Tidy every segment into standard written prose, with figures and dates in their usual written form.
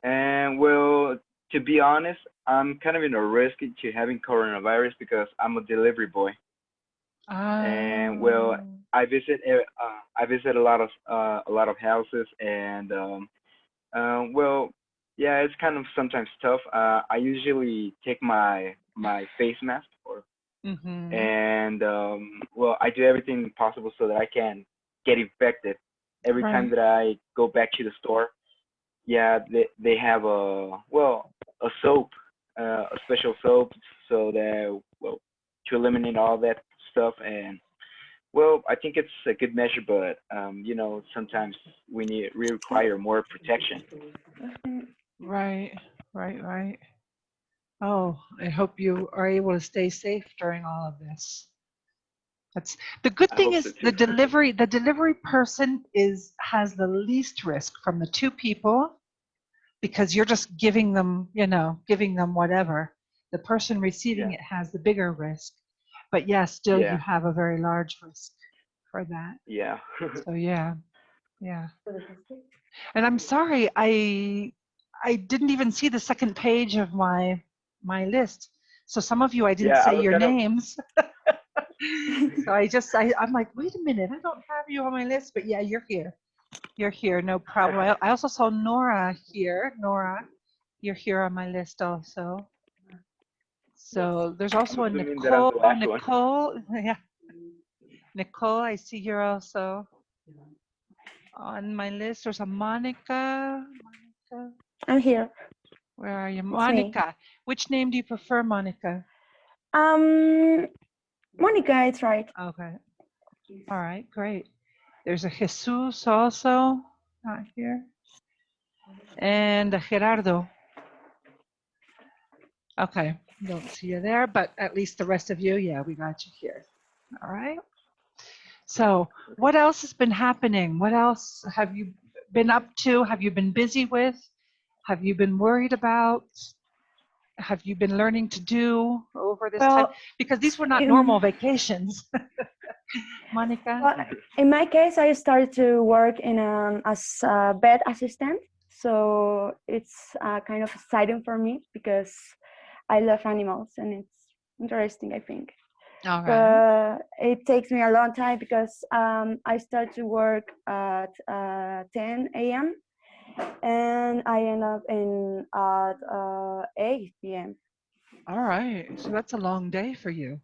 And well, to be honest, I'm kind of in a risk to having coronavirus because I'm a delivery boy. And well, Oh, I visit a lot of houses, and well, yeah, it's kind of sometimes tough. I usually take my face mask, or mm-hmm. and well, I do everything possible so that I can get infected. Every time Right. that I go back to the store, yeah, they have a soap, a special soap, so that well to eliminate all that stuff. And well, I think it's a good measure, but sometimes we require more protection. Right. Right. Right. Oh, I hope you are able to stay safe during all of this. That's the good I thing hope so is too. the delivery person is has the least risk from the two people because you're just giving them, giving them whatever. The person receiving Yeah, it has the bigger risk. But yeah, still you yeah, have a very large risk for that. yeah. So yeah, yeah. And I'm sorry, I didn't even see the second page of my list. So some of you I didn't Yeah, I say was your kind of. names. So I'm like, wait a minute, I don't have you on my list, but yeah, you're here. You're here, no problem. I also saw Nora here. Nora, you're here on my list also. So there's I'm also a assuming that I'm Nicole. the Oh, last one. Nicole. Yeah, Nicole, I see you're also on my list. There's a Monica. Monica. I'm here. Where are you? It's me. Monica. Which name do you prefer, Monica? Um, Monica, it's right. Okay. All right, great. There's a Jesus also, not here. And a Gerardo. Okay, don't see you there, but at least the rest of you, yeah, we got you here. All right. So, what else has been happening? What else have you been up to? Have you been busy with? Have you been worried about? Have you been learning to do over this time? Well, Because these were not normal in, vacations. Monica? well, in my case, I started to work in as a vet assistant. So it's kind of exciting for me because I love animals and it's interesting, I think. All right. But it takes me a long time because I start to work at 10 a.m. and I end up in at 8 p.m. All right. So that's a long day for you.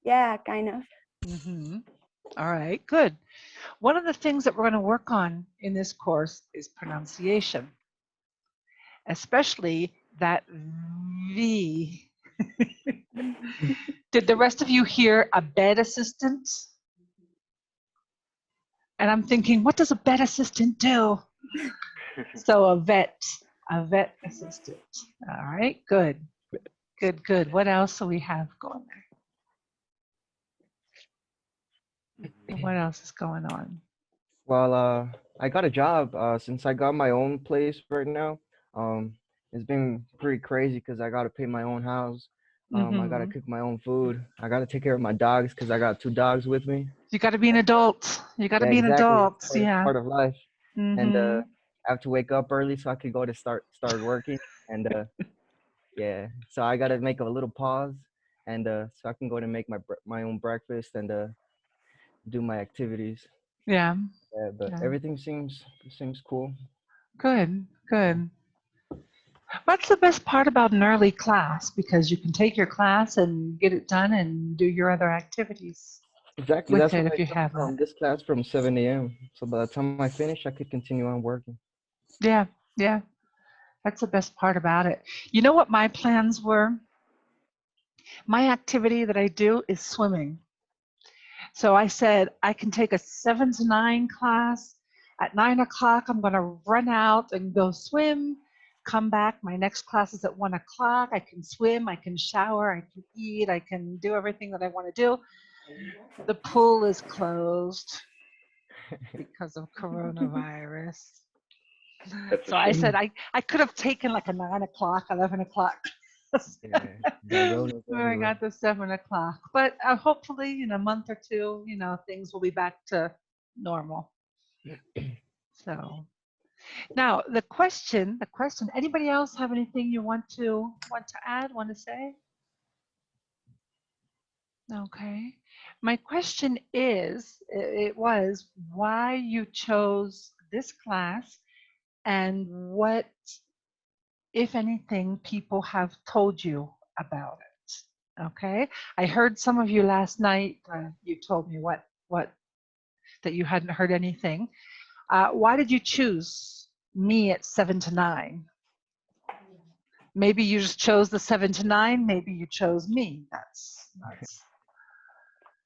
Yeah, kind of. Mm-hmm. All right, good. One of the things that we're going to work on in this course is pronunciation, especially that V. Did the rest of you hear a bed assistant? And I'm thinking, what does a bed assistant do? So a vet assistant. All right, good, good, good. What else do we have going there? What else is going on? Well, I got a job since I got my own place right now. Um, it's been pretty crazy because I got to pay my own house. I got to Mm-hmm. cook my own food. I got to take care of my dogs because I got two dogs with me. You got to be an adult. You got to Yeah, be an exactly. adult. It's Yeah. part of life. And Mm-hmm. I have to wake up early so I could go to start working. And yeah, so I got to make a little pause, and so I can go to make my own breakfast and do my activities. Yeah. Yeah, but Yeah. everything seems cool. Good. Yeah. Good. What's the best part about an early class? Because you can take your class and get it done and do your other activities Exactly. with That's why it I if you joined have that. this class from 7 a.m. So by the time I finish, I could continue on working. Yeah. Yeah. That's the best part about it. You know what my plans were? My activity that I do is swimming. So I said I can take a 7 to 9 class. At 9 o'clock, I'm going to run out and go swim, come back. My next class is at 1 o'clock. I can swim, I can shower, I can eat, I can do everything that I want to do. The pool is closed because of coronavirus. That's a So I shame. said I could have taken like a 9 o'clock, 11 o'clock. Yeah, got Ronas Where I everywhere. got the 7 o'clock. But hopefully in a month or two, things will be back to normal. So Now, the question, anybody else have anything you want to add, want to say? Okay. My question is, it was why you chose this class and what, if anything, people have told you about it. Okay. I heard some of you last night, you told me what, that you hadn't heard anything. Why did you choose me at 7 to 9? Maybe you just chose the 7 to 9. Maybe you chose me. That's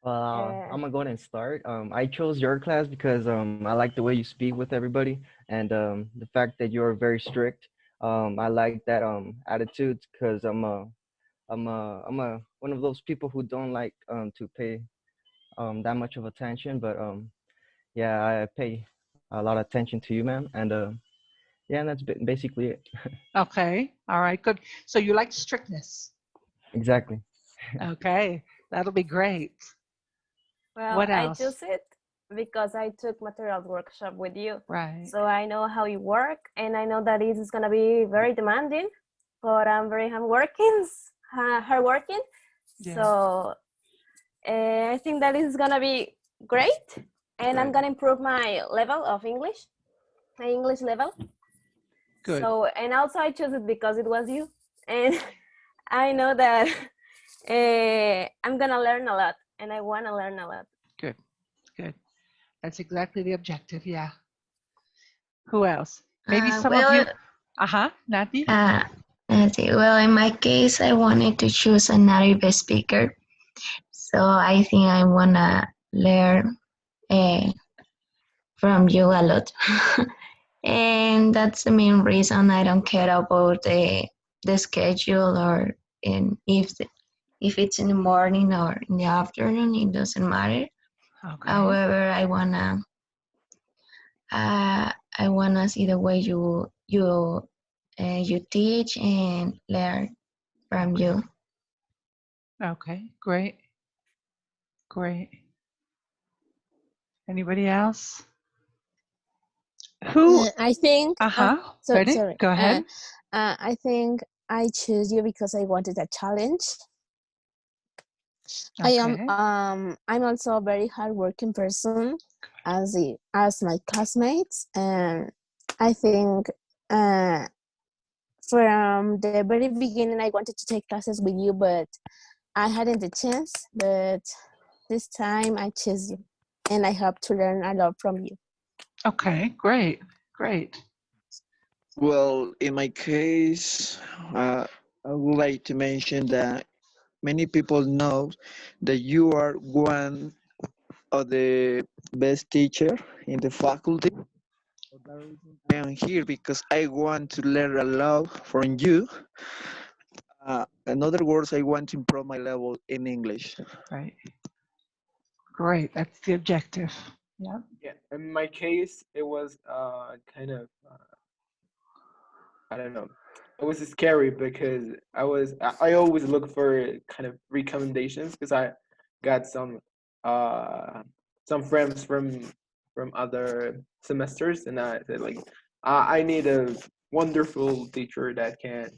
Well, I'm gonna go ahead and start. I chose your class because I like the way you speak with everybody, and the fact that you're very strict. I like that attitude because I'm a one of those people who don't like to pay that much of attention, but yeah, I pay a lot of attention to you, ma'am, and yeah, and that's basically it. okay. All right, good. So you like strictness. Exactly. Okay, that'll be great. Well, What I else? choose it because I took materials workshop with you. Right. So I know how you work, and I know that it is gonna be very demanding, but I'm very hardworking. Yeah. So I think that is gonna be great, and I'm gonna improve my level of English, my English level. Good. So, and also I chose it because it was you, and I know that I'm gonna learn a lot, and I wanna learn a lot. Good. Good. That's exactly the objective. Yeah. Who else? Maybe some of you. Nati? Let's see. Well, in my case, I wanted to choose a native speaker. So I think I want to learn from you a lot. And that's the main reason I don't care about the schedule or if it's in the morning or in the afternoon, it doesn't matter. Okay. However, I wanna see the way you teach and learn from you. Okay. Great. Great. Anybody else? Who? I think. Ready? Sorry. Go ahead. I think I choose you because I wanted a challenge. Okay. I'm also a very hardworking person, as my classmates, and I think from the very beginning I wanted to take classes with you, but I hadn't the chance. But this time I choose you, and I hope to learn a lot from you. Okay. Great. Great. Well, in my case, I would like to mention that many people know that you are one of the best teacher in the faculty. For that reason, I am here because I want to learn a lot from you. In other words, I want to improve my level in English. Right. Great. That's the objective. Yeah. Yeah. In my case, it was kind of I don't know. It was scary because I always look for kind of recommendations because I got some friends from other semesters, and I said like I need a wonderful teacher that can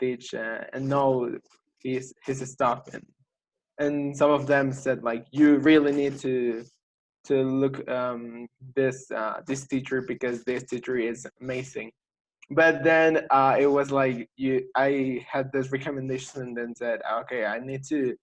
teach and know his stuff, and some of them said like you really need to look this teacher because this teacher is amazing. But then it was like I had this recommendation and then said, okay, I need to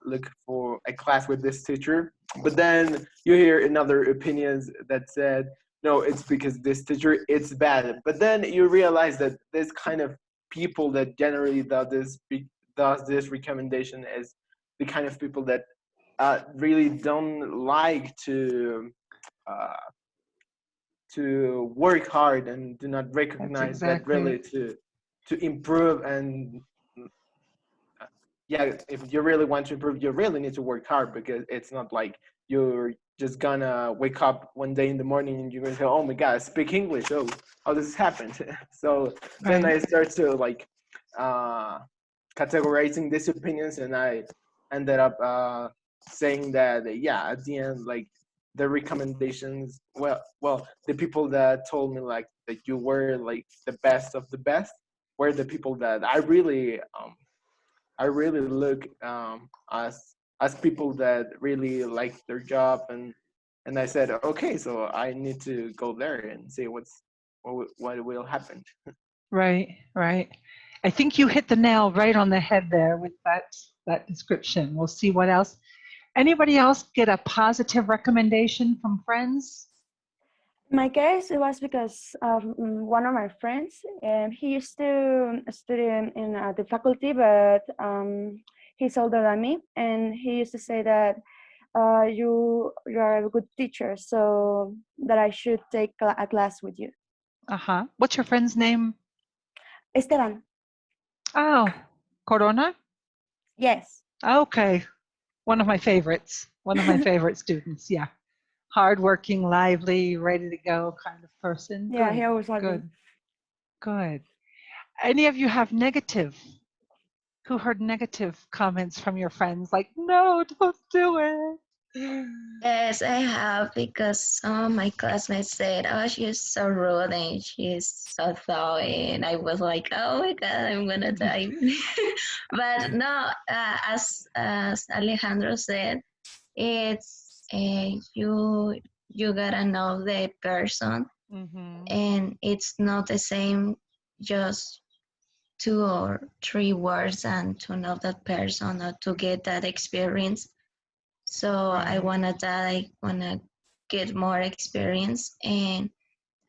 look for a class with this teacher. But then you hear another opinions that said, no, it's because this teacher it's bad. But then you realize that this kind of people that generally does this recommendation is the kind of people that really don't like uh, to work hard and do not recognize that really to improve and yeah, if you really want to improve you really need to work hard because it's not like you're just gonna wake up one day in the morning and you're gonna say, oh my god, I speak English, oh how does this happen? So then I start to like categorizing these opinions and I ended up saying that yeah, at the end like the recommendations well the people that told me like that you were like the best of the best were the people that I really look as people that really like their job, and I said, okay, so I need to go there and see what will happen. Right, right. I think you hit the nail right on the head there with that description. We'll see what else. Anybody else get a positive recommendation from friends? In my case, it was because of one of my friends. He used to study in the faculty, but he's older than me, and he used to say that you are a good teacher, so that I should take a class with you. Uh-huh. What's your friend's name? Esteban. Oh, Corona? Yes. Okay. One of my favorites. One of my favorite students. Yeah. Hardworking, lively, ready to go kind of person. Yeah, Good. he always liked me. Good. Good. Any of you have negative? Who heard negative comments from your friends like, no, don't do it? Yes, I have, because some of my classmates said, "Oh, she's so rude and she's so thoughty," and I was like, "Oh my God, I'm gonna die." But no, as Alejandro said, it's you gotta know the person, Mm-hmm. and it's not the same just 2 or 3 words and to know that person or to get that experience. So I wanna get more experience, and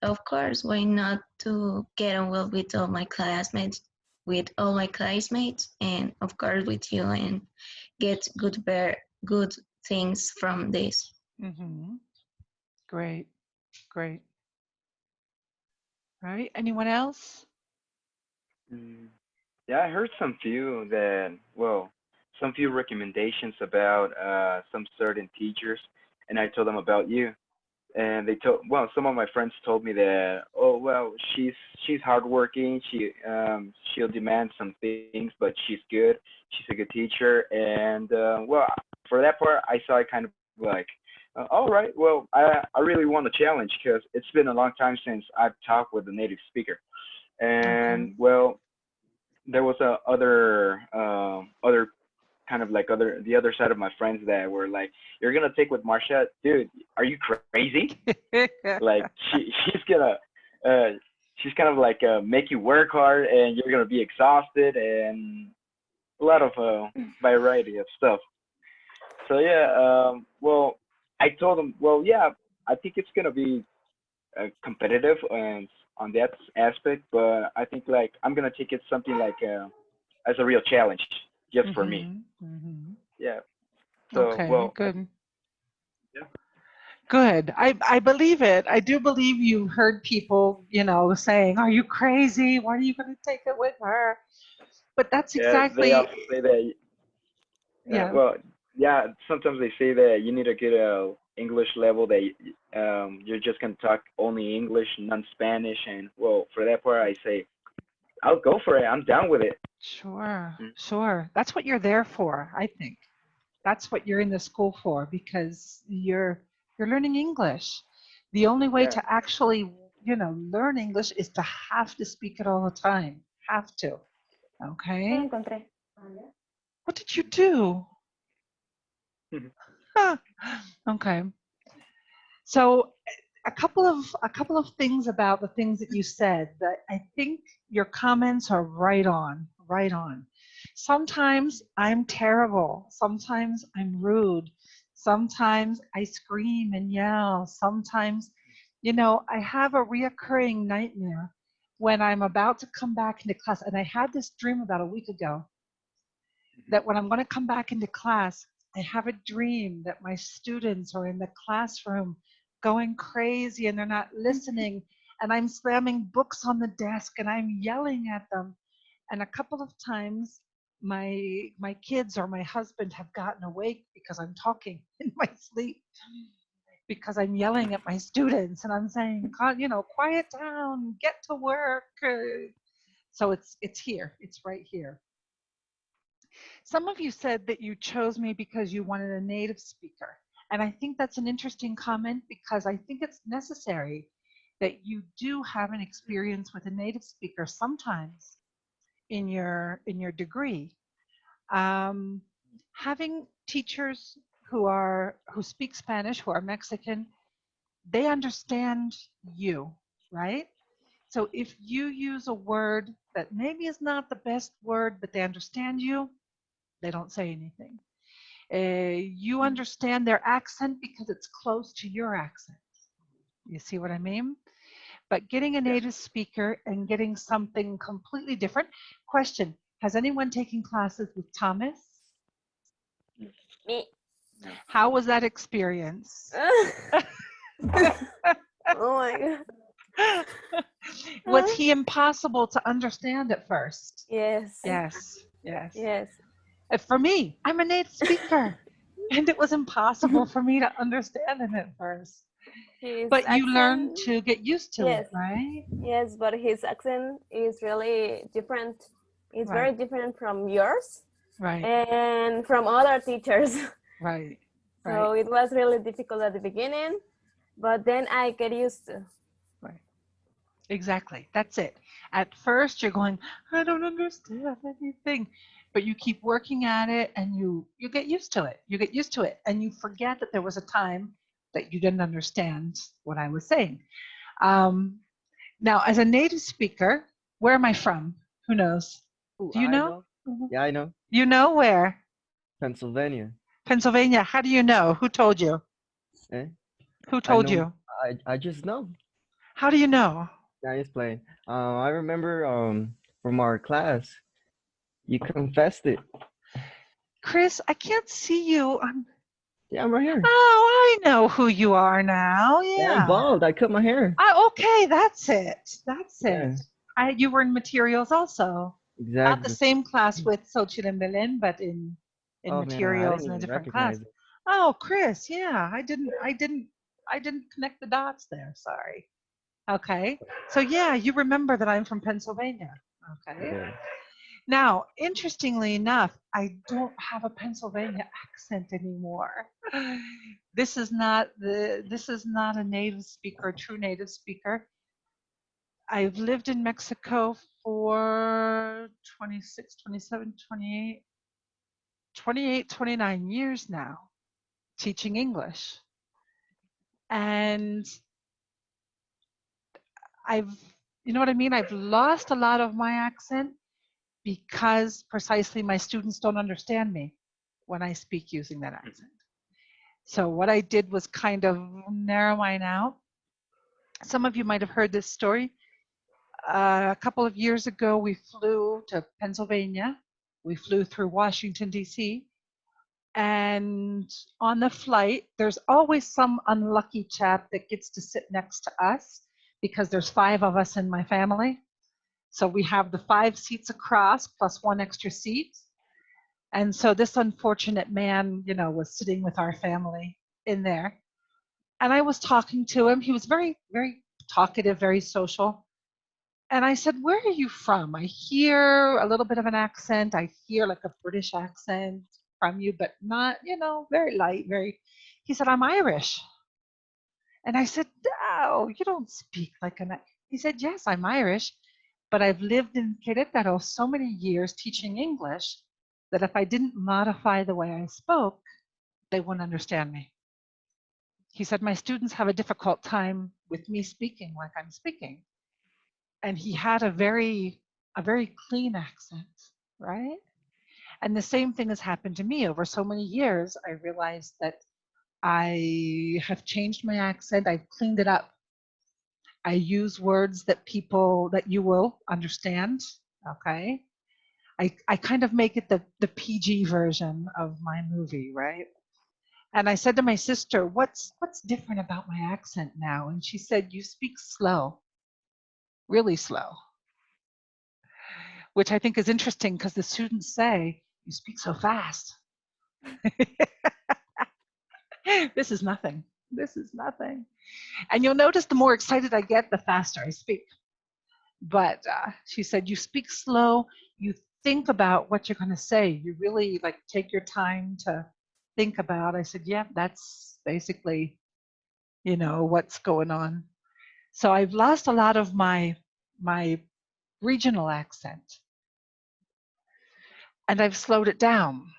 of course, why not to get on well with all my classmates, and of course with you, and get good things from this. Mm-hmm. Great. Great. Right. Anyone else? Mm, yeah, I heard some few recommendations about some certain teachers, and I told them about you. And some of my friends told me that, oh well, she's hardworking, she'll demand some things, but she's good, she's a good teacher. And for that part I saw it kind of like, all right, well, I really want a challenge because it's been a long time since I've talked with a native speaker. And Okay. well, there was other kind of like other the other side of my friends that were like, you're gonna take with Marsha, dude, are you crazy? Like uh she's kind of like make you work hard and you're gonna be exhausted and a lot of variety of stuff. So yeah, well, I told them, well, yeah, I think it's gonna be competitive and on that aspect, but I think like I'm gonna take it something like as a real challenge just for me. Mm-hmm. Mm-hmm. Yeah. So Okay, well, good. yeah. Good. I believe it. I do believe you heard people, saying, are you crazy? Why are you going to take it with her? But that's Yeah, they exactly, also say that. yeah, Well, yeah. Sometimes they say that you need a good English level. That you're just gonna talk only English, none Spanish. And well, for that part, I say I'll go for it. I'm down with it. sure, Mm, sure. That's what you're there for, I think. That's what you're in the school for, because you're learning English. The only way yeah. to actually, learn English is to have to speak it all the time. Have to. Lo Okay? encontré. What did you do? Huh. Okay. So a couple of things about the things that you said that I think your comments are right on, right on. Sometimes I'm terrible. Sometimes I'm rude. Sometimes I scream and yell. Sometimes, I have a reoccurring nightmare when I'm about to come back into class. And I had this dream about a week ago that when I'm going to come back into class, I have a dream that my students are in the classroom going crazy and they're not listening. And I'm slamming books on the desk and I'm yelling at them. And a couple of times, my kids or my husband have gotten awake because I'm talking in my sleep because I'm yelling at my students and I'm saying, quiet down, get to work. So it's here, it's right here. Some of you said that you chose me because you wanted a native speaker. And I think that's an interesting comment because I think it's necessary. that you do have an experience with a native speaker sometimes in your degree. Um, Having teachers who speak Spanish, who are Mexican, they understand you, right? So if you use a word that maybe is not the best word, but they understand you, they don't say anything. You understand their accent because it's close to your accent. You see what I mean? But getting a Yeah. native speaker and getting something completely different. Question: has anyone taken classes with Thomas? Me. No. How was that experience? Oh my god. Was he impossible to understand at first? Yes. Yes, yes. Yes. For me, I'm a native speaker, and it was impossible for me to understand him at first. His But you learn accent. to get used to Yes. it, right? Yes, but his accent is really different. It's very Right, different from yours right, and from other teachers. right, right, So it was really difficult at the beginning, but then I get used to. right. Exactly. That's it. At first, you're going, I don't understand anything, but you keep working at it, and you get used to it. You get used to it, and you forget that there was a time that you didn't understand what I was saying. Um, Now, as a native speaker, where am I from? Who knows? Ooh, Do you I know? know. Yeah, I know. You know where? Pennsylvania. Pennsylvania. How do you know? Who told you? Eh? Who I told know. you? I just know. How do you know? Yeah, he's playing. I remember from our class, you confessed it. Chris, I can't see you. Yeah, I'm right here. Oh, I know who you are now. Yeah, I'm Yeah. bald. I cut my hair. Okay, that's it. That's Yeah, it. You were in materials also. Not the exactly. same class with Xochitl and Belen, but in Oh man, I materials didn't in a even different class. recognize it. Oh, Chris, yeah, I didn't connect the dots there. Sorry. Okay. So yeah, you remember that I'm from Pennsylvania. Okay. Yeah. Now, interestingly enough, I don't have a Pennsylvania accent anymore. This is not a native speaker, a true native speaker. I've lived in Mexico for 26, 27, 28, 28, 29 years now, teaching English. And I've, you know what I mean? I've lost a lot of my accent because precisely my students don't understand me when I speak using that accent. So what I did was kind of narrow mine out. Some of you might have heard this story. A couple of years ago, we flew to Pennsylvania. We flew through Washington, D.C. And on the flight, there's always some unlucky chap that gets to sit next to us because there's 5 of us in my family. So we have the 5 seats across plus 1 extra seat. And so this unfortunate man, was sitting with our family in there. And I was talking to him. He was very, very talkative, very social. And I said, where are you from? I hear a little bit of an accent. I hear like a British accent from you, but not, very light, very. He said, I'm Irish. And I said, no, you don't speak like an. He said, yes, I'm Irish, but I've lived in Querétaro so many years teaching English that if I didn't modify the way I spoke, they wouldn't understand me. He said, my students have a difficult time with me speaking like I'm speaking. And he had a very clean accent, right? And the same thing has happened to me over so many years. I realized that I have changed my accent. I've cleaned it up. I use words that you will understand. Okay. I kind of make it the PG version of my movie, right? And I said to my sister, what's different about my accent now? And she said, you speak slow, really slow, which I think is interesting because the students say, you speak so fast. This is nothing. This is nothing. And you'll notice the more excited I get, the faster I speak. But she said, you speak slow, you think about what you're going to say. You really take your time to think about. I said, yeah, that's basically, what's going on. So I've lost a lot of my regional accent, and I've slowed it down.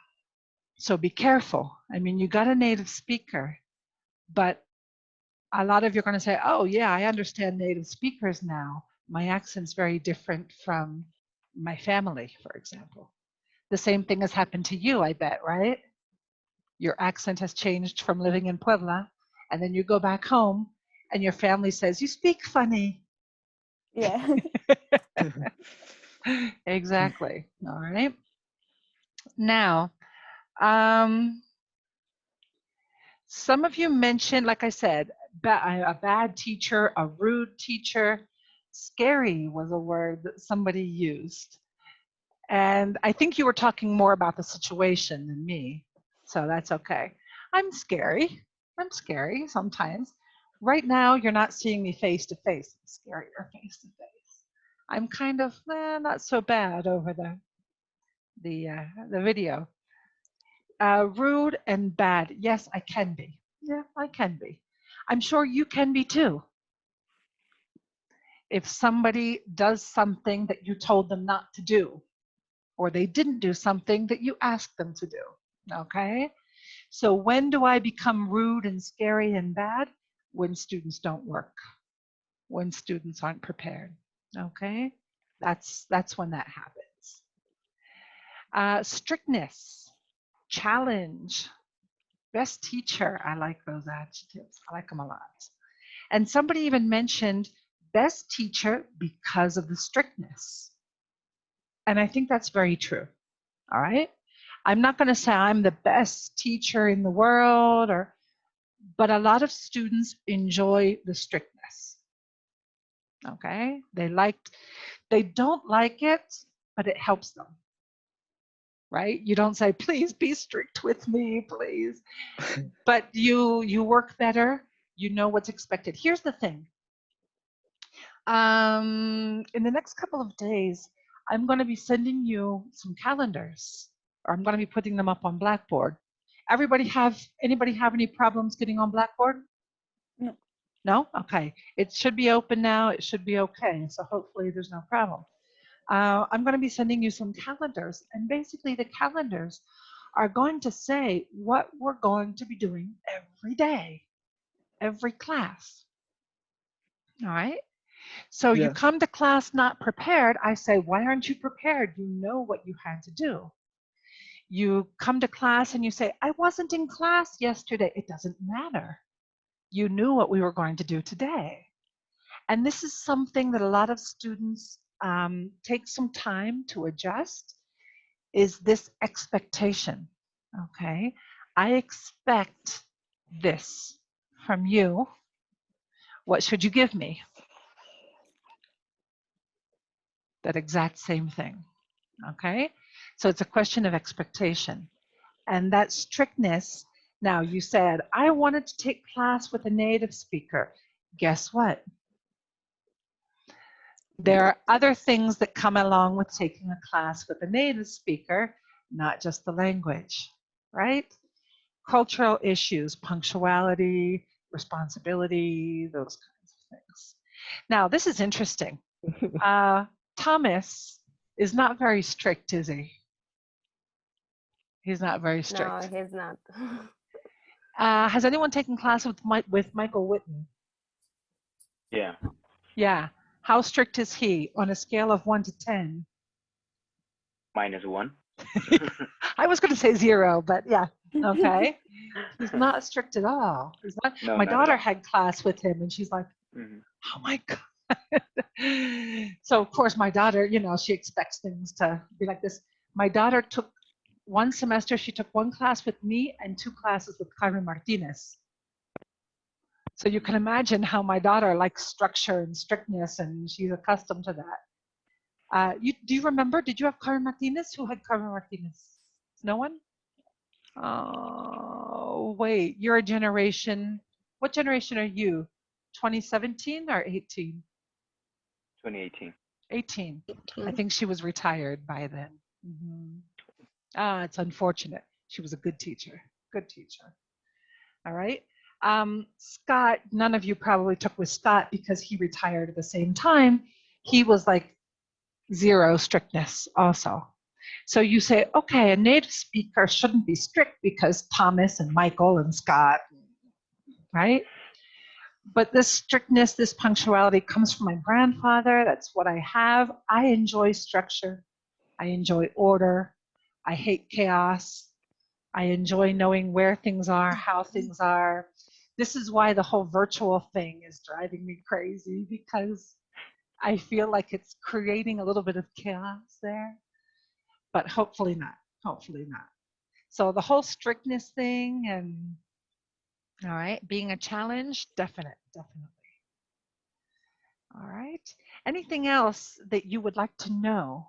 So be careful. I mean, you got a native speaker, but a lot of you are going to say, oh yeah, I understand native speakers now. My accent's very different from my family, for example. The same thing has happened to you, I bet, right? Your accent has changed from living in Puebla, and then you go back home and your family says, you speak funny. Yeah. Exactly. All right. Now, some of you mentioned, like I said, a bad teacher, a rude teacher. Scary was a word that somebody used. And I think you were talking more about the situation than me. So that's okay. I'm scary. I'm scary sometimes. Right now, you're not seeing me face to face. I'm scarier face to face. I'm kind of not so bad over the video. Rude and bad. Yes, I can be. Yeah, I can be. I'm sure you can be too. If somebody does something that you told them not to do, or they didn't do something that you asked them to do. Okay? So when do I become rude and scary and bad? When students don't work, when students aren't prepared. Okay? That's when that happens. Strictness, challenge, best teacher. I like those adjectives. I like them a lot. And somebody even mentioned best teacher because of the strictness. And I think that's very true. All right. I'm not going to say I'm the best teacher in the world, but a lot of students enjoy the strictness. Okay. They don't like it, but it helps them. Right? You don't say, please be strict with me, please. But you work better. You know what's expected. Here's the thing. In the next couple of days, I'm going to be sending you some calendars, or I'm going to be putting them up on Blackboard. Anybody have any problems getting on Blackboard? No. No? Okay. It should be open now. It should be okay. So hopefully there's no problem. I'm going to be sending you some calendars, and basically the calendars are going to say what we're going to be doing every day, every class. All right? So you Yeah. come to class not prepared. I say, why aren't you prepared? You know what you had to do. You come to class and you say, I wasn't in class yesterday. It doesn't matter. You knew what we were going to do today. And this is something that a lot of students take some time to adjust, is this expectation. Okay, I expect this from you. What should you give me? That exact same thing. Okay, so it's a question of expectation. And that strictness, now you said, I wanted to take class with a native speaker. Guess what? There are other things that come along with taking a class with a native speaker, not just the language, right? Cultural issues, punctuality, responsibility, those kinds of things. Now, this is interesting. Thomas is not very strict, is he? He's not very strict. No, he's not. Has anyone taken class with Michael Whitten? Yeah. Yeah. How strict is he on a scale of 1 to 10? -1. I was going to say 0, but yeah. Okay. He's not strict at all. He's not. No, My not at daughter all. had class with him, and she's like, Mhm. oh my God. So, of course, my daughter, she expects things to be like this. My daughter took one semester, she took 1 class with me and 2 classes with Carmen Martinez. So you can imagine how my daughter likes structure and strictness, and she's accustomed to that. Do you remember? Did you have Carmen Martinez? Who had Carmen Martinez? No one? Oh, wait. You're a generation. What generation are you? 2017 or 18? 2018. 18. I think she was retired by then. It's unfortunate. She was a good teacher. Good teacher. All right. Scott, none of you probably took with Scott because he retired at the same time. He was like 0 strictness also. So you say, okay, a native speaker shouldn't be strict because Thomas and Michael and Scott, right? But this strictness, this punctuality comes from my grandfather. That's what I have. I enjoy structure. I enjoy order. I hate chaos. I enjoy knowing where things are, how things are. This is why the whole virtual thing is driving me crazy, because I feel like it's creating a little bit of chaos there, but hopefully not. Hopefully not. So the whole strictness thing and, all right, being a challenge, definitely. All right. Anything else that you would like to know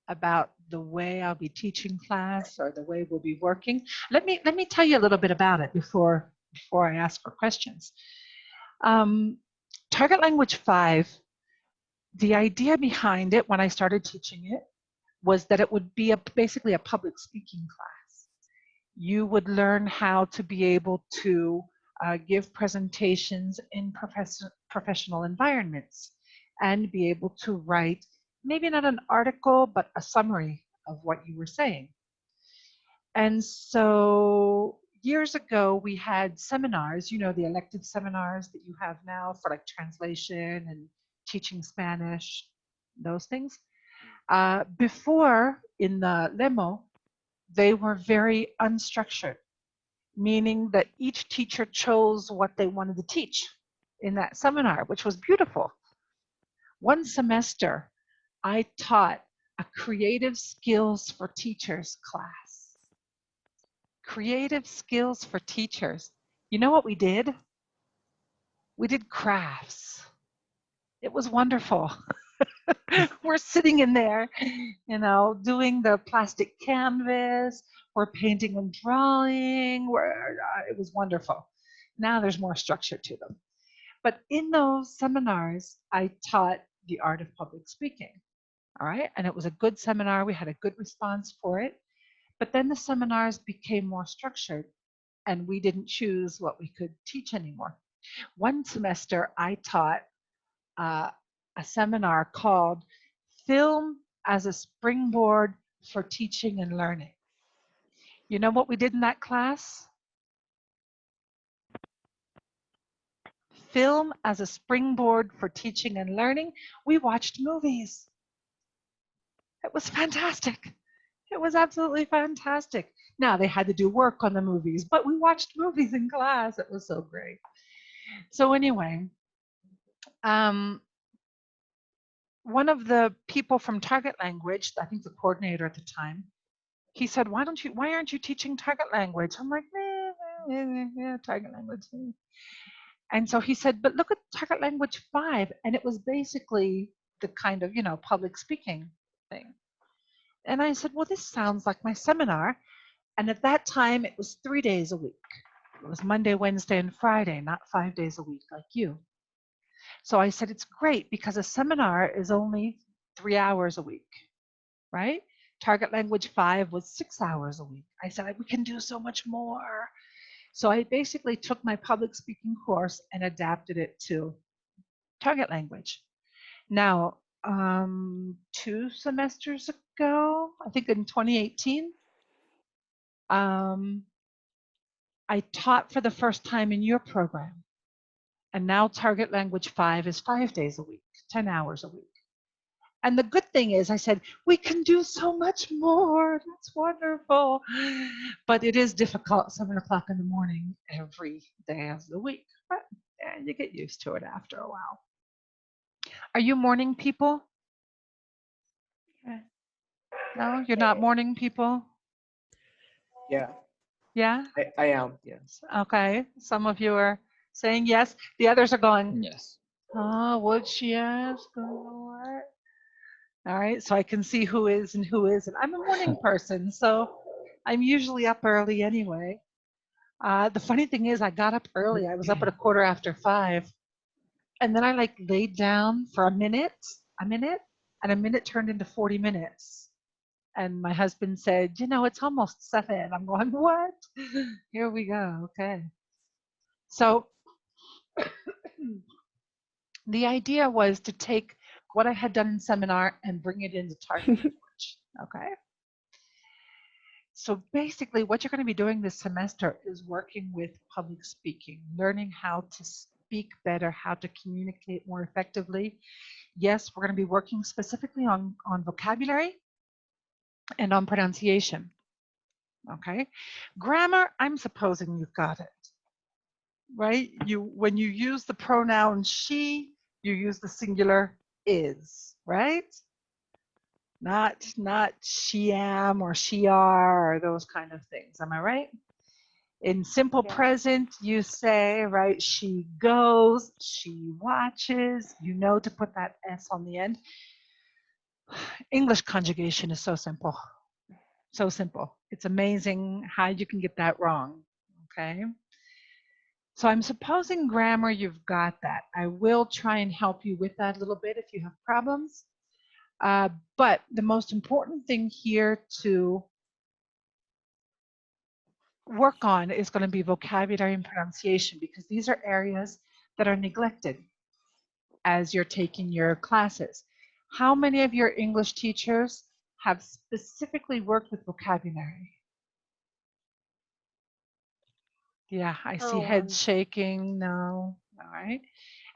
about the way I'll be teaching class or the way we'll be working? Let me tell you a little bit about it before I ask for questions. Target Language 5, the idea behind it when I started teaching it was that it would be basically a public speaking class. You would learn how to be able to give presentations in professional environments and be able to write maybe not an article, but a summary of what you were saying. And so years ago, we had seminars, you know, the elective seminars that you have now for like translation and teaching Spanish, those things. Before, in the Lemo, they were very unstructured, meaning that each teacher chose what they wanted to teach in that seminar, which was beautiful. One semester, I taught a creative skills for teachers class. Creative skills for teachers. You know what we did? We did crafts. It was wonderful. We're sitting in there, you know, doing the plastic canvas. We're painting and drawing. It was wonderful. Now there's more structure to them. But in those seminars, I taught the art of public speaking. All right. And it was a good seminar. We had a good response for it. But then the seminars became more structured and we didn't choose what we could teach anymore. One semester, I taught a seminar called Film as a Springboard for Teaching and Learning. You know what we did in that class? Film as a springboard for teaching and learning. We watched movies. It was fantastic. It was absolutely fantastic. Now they had to do work on the movies, but we watched movies in class. It was so great. So anyway, one of the people from Target Language, I think the coordinator at the time, he said, why aren't you teaching Target Language? I'm like, yeah, Target Language. And so he said, but look at Target Language 5. And it was basically the kind of, you know, public speaking thing. And I said, well, this sounds like my seminar. And at that time, it was 3 days a week. It was Monday, Wednesday, and Friday, not 5 days a week like you. So I said, it's great because a seminar is only 3 hours a week, right? Target Language 5 was 6 hours a week. I said, we can do so much more. So I basically took my public speaking course and adapted it to Target Language. Now, 2 semesters ago, I think in 2018, I taught for the first time in your program. And now Target Language 5 is 5 days a week, 10 hours a week. And the good thing is I said, we can do so much more. That's wonderful. But it is difficult, 7 o'clock in the morning, every day of the week. But yeah, you get used to it after a while. Are you morning people? No, you're not morning people? Yeah, Yeah? I am. Yes. Okay. Some of you are saying yes. The others are going, Yes. oh, would she ask? What? All right. So I can see who is and who isn't. I'm a morning person, so I'm usually up early anyway. The funny thing is I got up early. I was up at 5:15. And then I like laid down for a minute, and a minute turned into 40 minutes. And my husband said, you know, it's almost 7. I'm going, what? Here we go. Okay. So the idea was to take what I had done in seminar and bring it into target language. Okay. So basically, what you're going to be doing this semester is working with public speaking, learning how to speak better, how to communicate more effectively. Yes, we're going to be working specifically on vocabulary and on pronunciation. Okay. Grammar, I'm supposing you've got it. Right? When you use the pronoun she, you use the singular is, right? Not she am or she are or those kind of things. Am I right? In simple Yeah. present, you say, right, she goes, she watches, you know to put that S on the end. English conjugation is so simple. So simple. It's amazing how you can get that wrong. Okay. So I'm supposing grammar, you've got that. I will try and help you with that a little bit if you have problems. But the most important thing here to work on is going to be vocabulary and pronunciation, because these are areas that are neglected as you're taking your classes. How many of your English teachers have specifically worked with vocabulary? Yeah, I see heads shaking. No. All right.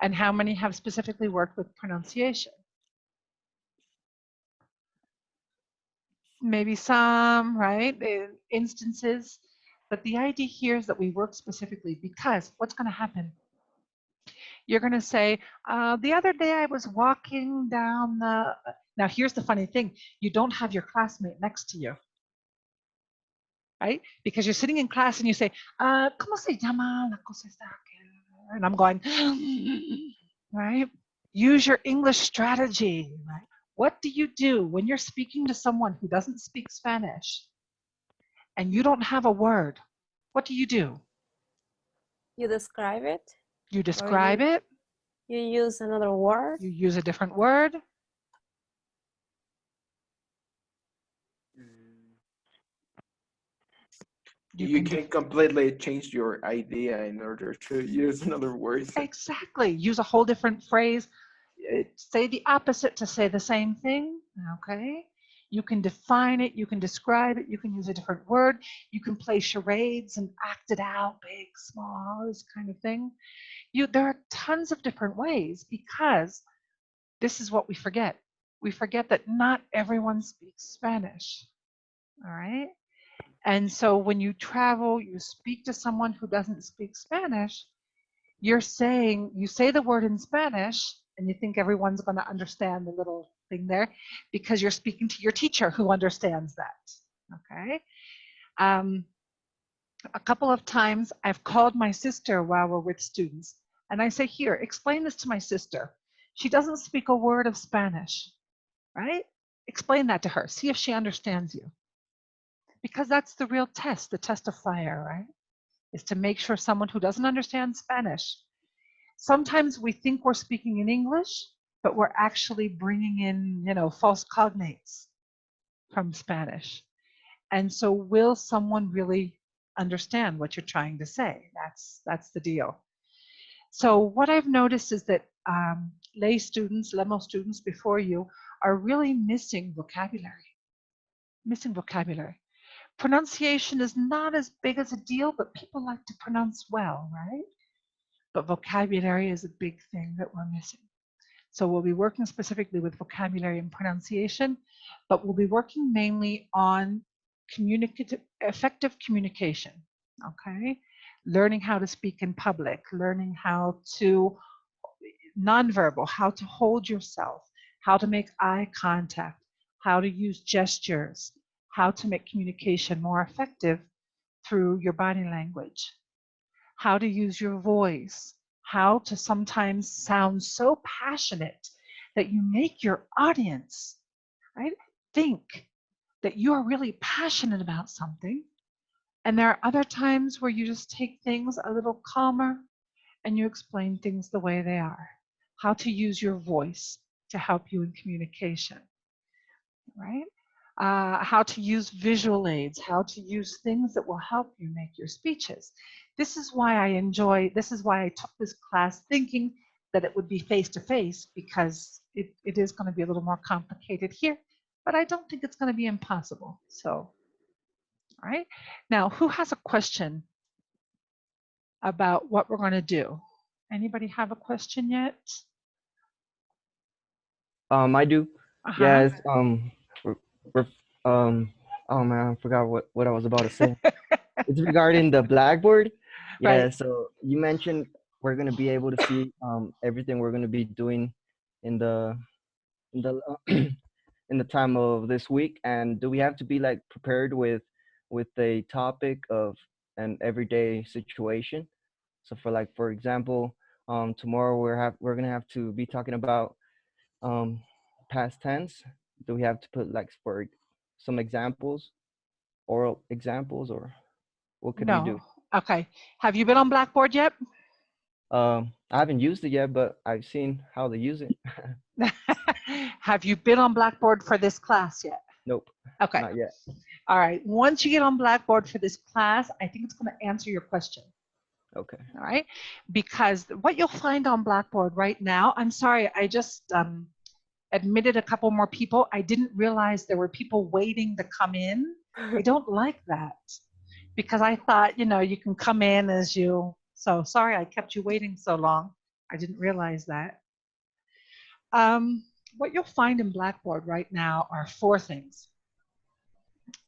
And how many have specifically worked with pronunciation? Maybe some, right? Instances. But the idea here is that we work specifically, because what's going to happen? You're going to say, the other day I was walking down the... Now, here's the funny thing. You don't have your classmate next to you, right? Because you're sitting in class and you say, ¿Cómo se llama la cosa esta? And I'm going, right? Use your English strategy, right? What do you do when you're speaking to someone who doesn't speak Spanish and you don't have a word? What do? You describe it. You describe it. You use another word. You use a different word. You can completely change your idea in order to use another word. Exactly. Use a whole different phrase. Say the opposite to say the same thing. Okay. You can define it. You can describe it. You can use a different word. You can play charades and act it out, big, small, this kind of thing. There are tons of different ways, because this is what we forget. We forget that not everyone speaks Spanish. All right. And so when you travel, you speak to someone who doesn't speak Spanish, you say the word in Spanish and you think everyone's going to understand the little thing there, because you're speaking to your teacher who understands that. Okay. A couple of times I've called my sister while we're with students, and I say, here, explain this to my sister. She doesn't speak a word of Spanish, right? Explain that to her. See if she understands you. Because that's the real test, the test of fire, right? Is to make sure someone who doesn't understand Spanish. Sometimes we think we're speaking in English, but we're actually bringing in, false cognates from Spanish. And so will someone really understand what you're trying to say? That's the deal. So what I've noticed is that lay students, LEMO students before you are really missing vocabulary. Pronunciation is not as big as a deal, but people like to pronounce well, right? But vocabulary is a big thing that we're missing. So we'll be working specifically with vocabulary and pronunciation, but we'll be working mainly on effective communication, okay? Learning how to speak in public, learning how to, nonverbal, how to hold yourself, how to make eye contact, how to use gestures, how to make communication more effective through your body language, how to use your voice, how to sometimes sound so passionate that you make your audience, right, think that you are really passionate about something. And there are other times where you just take things a little calmer and you explain things the way they are. How to use your voice to help you in communication, right? how to use visual aids, how to use things that will help you make your speeches. This is why I took this class thinking that it would be face-to-face, because it is going to be a little more complicated here, but I don't think it's going to be impossible. So, all right. Now, who has a question about what we're going to do? Anybody have a question yet? I do. Uh-huh. Yes. We're, oh man, I forgot what I was about to say. It's regarding the Blackboard. Yeah. Right. So you mentioned we're gonna be able to see everything we're gonna be doing in the in the in the time of this week. And do we have to be like prepared with a topic of an everyday situation? So for example, tomorrow we're gonna have to be talking about past tense. Do we have to put like for some examples, oral examples, or what could we do? No. Okay. Have you been on Blackboard yet? I haven't used it yet, but I've seen how they use it. Have you been on Blackboard for this class yet? Nope. Okay. Not yet. All right. Once you get on Blackboard for this class, I think it's going to answer your question. Okay. All right. Because what you'll find on Blackboard right now, I'm sorry, I just admitted a couple more people. I didn't realize there were people waiting to come in. I don't like that, because I thought, you can come in as you. So sorry I kept you waiting so long. I didn't realize that. What you'll find in Blackboard right now are 4 things.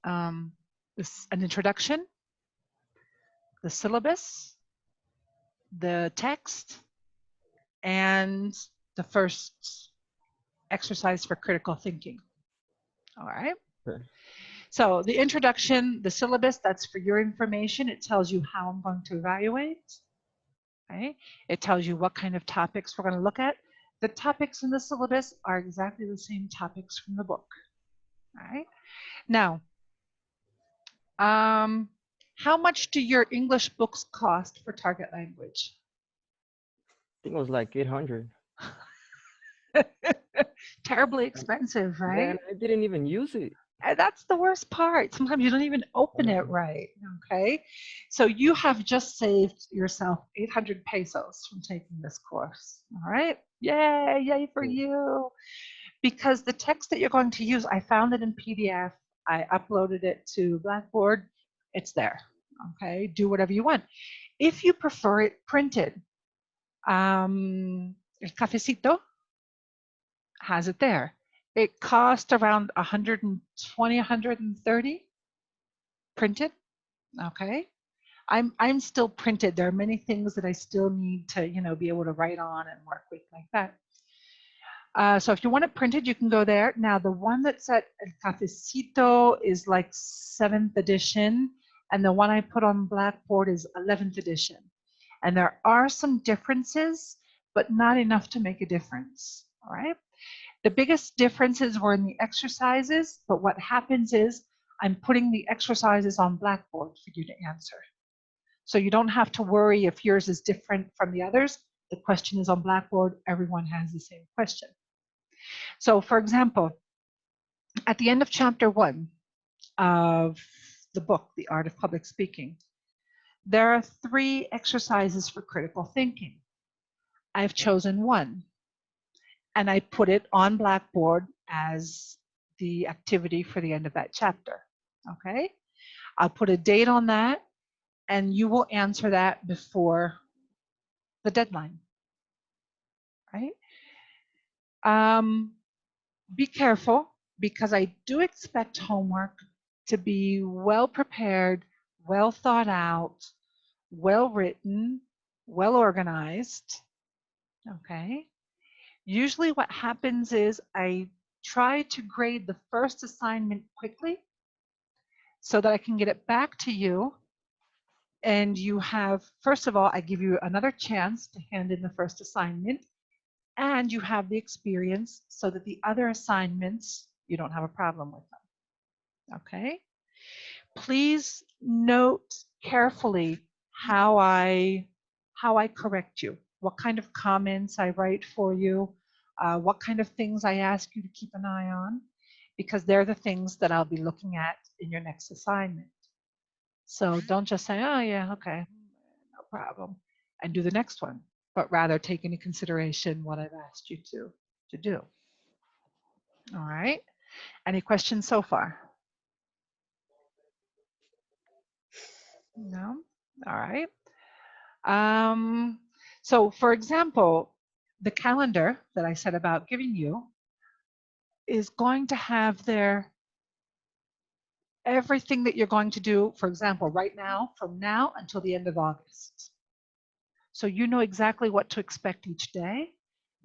An introduction, the syllabus, the text, and the first exercise for critical thinking. All right. Sure. So the introduction, the syllabus, that's for your information. It tells you how I'm going to evaluate. Okay. It tells you what kind of topics we're going to look at. The topics in the syllabus are exactly the same topics from the book. All right. Now, how much do your English books cost for target language? I think it was like 800. Terribly expensive, right? Yeah, and I didn't even use it. And that's the worst part. Sometimes you don't even open it right. Okay. So you have just saved yourself 800 pesos from taking this course. All right. Yay. Yay for you. Because the text that you're going to use, I found it in PDF. I uploaded it to Blackboard. It's there. Okay. Do whatever you want. If you prefer it printed, El Cafecito has it there. It cost around 120, 130 printed. Okay. I'm still printed. There are many things that I still need to, be able to write on and work with like that. So if you want it printed, you can go there. Now the one that's at El Cafecito is like 7th edition, and the one I put on Blackboard is 11th edition. And there are some differences, but not enough to make a difference. All right. The biggest differences were in the exercises, but what happens is I'm putting the exercises on Blackboard for you to answer. So you don't have to worry if yours is different from the others. The question is on Blackboard. Everyone has the same question. So for example, at the end of chapter 1 of the book, The Art of Public Speaking, there are 3 exercises for critical thinking. I've chosen one, and I put it on Blackboard as the activity for the end of that chapter. Okay, I'll put a date on that, and you will answer that before the deadline. Right? Be careful, because I do expect homework to be well prepared, well thought out, well written, well organized. Okay. Usually what happens is I try to grade the first assignment quickly so that I can get it back to you. And you have, first of all, I give you another chance to hand in the first assignment, and you have the experience so that the other assignments, you don't have a problem with them. Okay? Please note carefully how I correct you, what kind of comments I write for you, what kind of things I ask you to keep an eye on, because they're the things that I'll be looking at in your next assignment. So don't just say, oh, yeah, okay, no problem, and do the next one, but rather take into consideration what I've asked you to do. All right. Any questions so far? No? All right. So for example, the calendar that I said about giving you is going to have there everything that you're going to do, for example, right now, from now until the end of August. So you know exactly what to expect each day.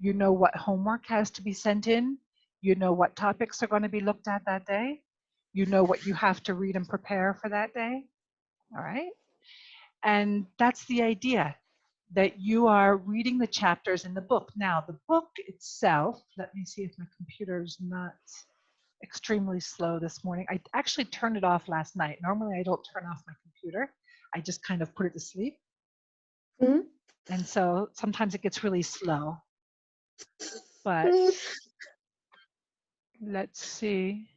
You know what homework has to be sent in. You know what topics are going to be looked at that day. You know what you have to read and prepare for that day. All right. And that's the idea, that you are reading the chapters in the book. Now, the book itself, let me see if my computer's not extremely slow this morning. I actually turned it off last night. Normally, I don't turn off my computer. I just kind of put it to sleep. Mhm. And so sometimes it gets really slow. But let's see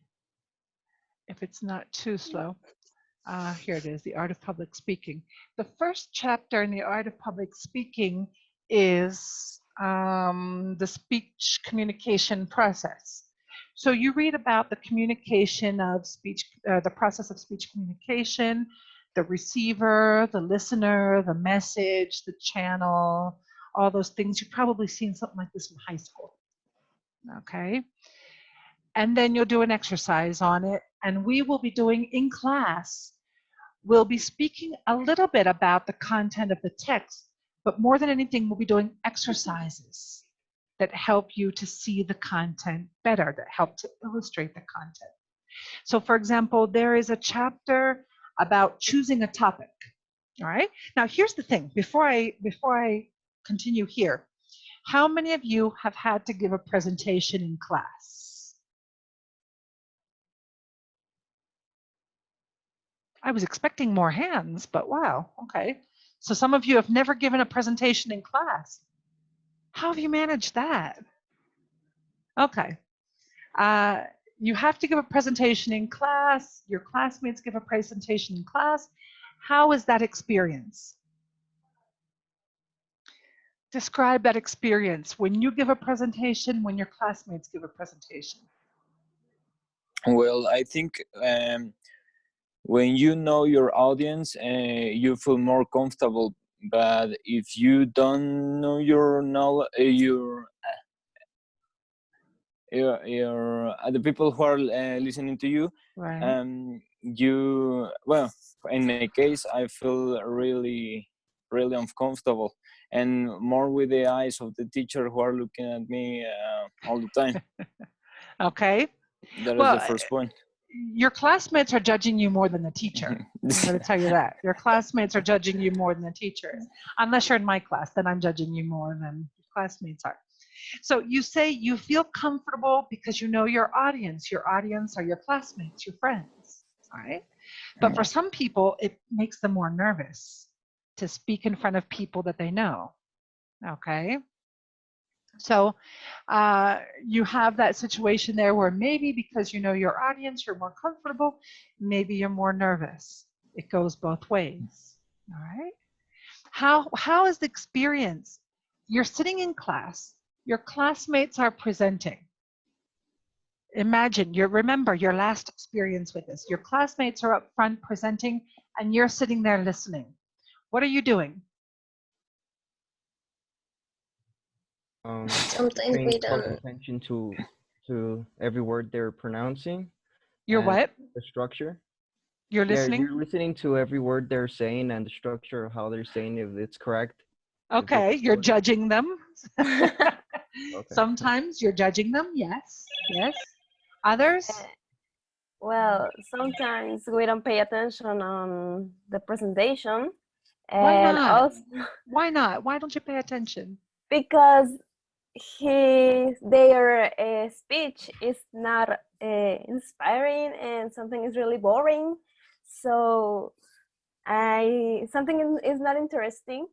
if it's not too slow. Here it is, The Art of Public Speaking. The first chapter in The Art of Public Speaking is the speech communication process. So you read about the communication of speech, the process of speech communication, the receiver, the listener, the message, the channel, all those things. You've probably seen something like this in high school. Okay. And then you'll do an exercise on it. And we will be doing in class, we'll be speaking a little bit about the content of the text, but more than anything, we'll be doing exercises that help you to see the content better, that help to illustrate the content. So for example, there is a chapter about choosing a topic. All right. Now here's the thing, before I continue here, how many of you have had to give a presentation in class? I was expecting more hands, but wow, okay. So some of you have never given a presentation in class. How have you managed that? Okay. You have to give a presentation in class. Your classmates give a presentation in class. How is that experience? Describe that experience when you give a presentation, when your classmates give a presentation. Well, I think when you know your audience, you feel more comfortable. But if you don't know your the people who are listening to you, Right. well, in my case, I feel really uncomfortable, and more with the eyes of the teacher who are looking at me all the time. Okay. That is Well, the first point. your classmates are judging you more than the teacher. I'm going to tell you that. Your classmates are judging you more than the teacher is. Unless you're in my class, then I'm judging you more than your classmates are. So you say you feel comfortable because you know your audience. Your audience are your classmates, your friends, all right? But for some people, it makes them more nervous to speak in front of people that they know, okay? So you have that situation there where maybe because you know your audience, you're more comfortable, maybe you're more nervous. It goes both ways, all right? How is the experience? You're sitting in class, your classmates are presenting. Imagine, remember your last experience with this. Your classmates are up front presenting and you're sitting there listening. What are you doing? Sometimes Paying we close don't. attention to every word they're pronouncing. You're and what? The structure. You're Yeah, listening? you're listening to every word they're saying and the structure of how they're saying, if it's correct. Okay, you're judging them. Okay. Sometimes you're judging them, yes, yes. Others? Well, sometimes we don't pay attention on the presentation. Why And not? also Why not? Why don't you pay attention? because their speech is not inspiring and something is really boring. So something is not interesting.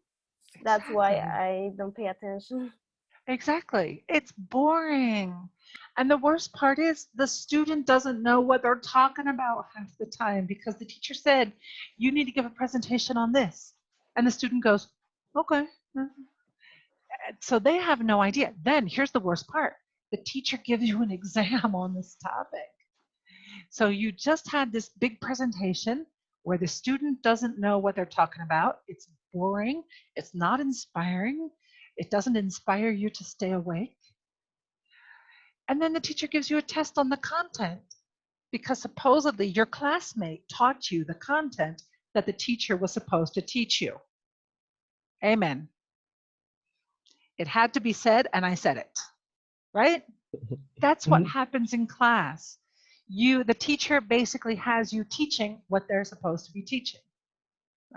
That's why Exactly. I don't pay attention. Exactly. It's boring. And the worst part is the student doesn't know what they're talking about half the time because the teacher said, you need to give a presentation on this. And the student goes, okay. So they have no idea. Then here's the worst part. The teacher gives you an exam on this topic. So you just had this big presentation where the student doesn't know what they're talking about. It's boring. It's not inspiring. It doesn't inspire you to stay awake. And then the teacher gives you a test on the content because supposedly your classmate taught you the content that the teacher was supposed to teach you. Amen. It had to be said, and I said it, right? That's what happens in class. The teacher basically has you teaching what they're supposed to be teaching,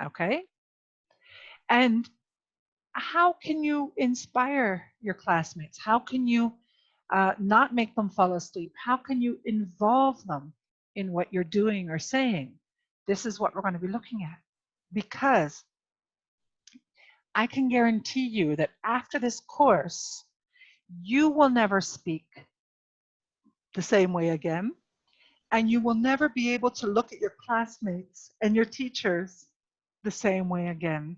okay? And how can you inspire your classmates? How can you not make them fall asleep? How can you involve them in what you're doing or saying? This is what we're going to be looking at, because I can guarantee you that after this course, you will never speak the same way again, and you will never be able to look at your classmates and your teachers the same way again.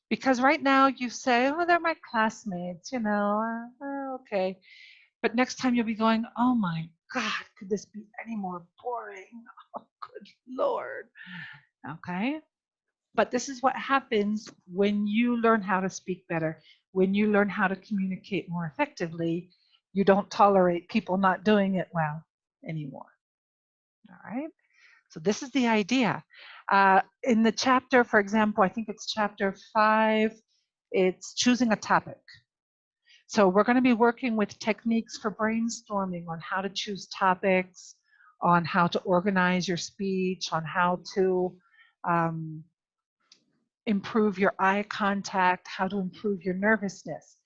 Because right now you say, oh, they're my classmates, okay. But next time you'll be going, oh my God, could this be any more boring? Oh, good Lord. Okay. But this is what happens when you learn how to speak better, when you learn how to communicate more effectively. You don't tolerate people not doing it well anymore. All right. So this is the idea. In the chapter, for example, I think it's chapter 5, it's choosing a topic. So we're going to be working with techniques for brainstorming on how to choose topics, on how to organize your speech, on how to improve your eye contact, how to improve your nervousness.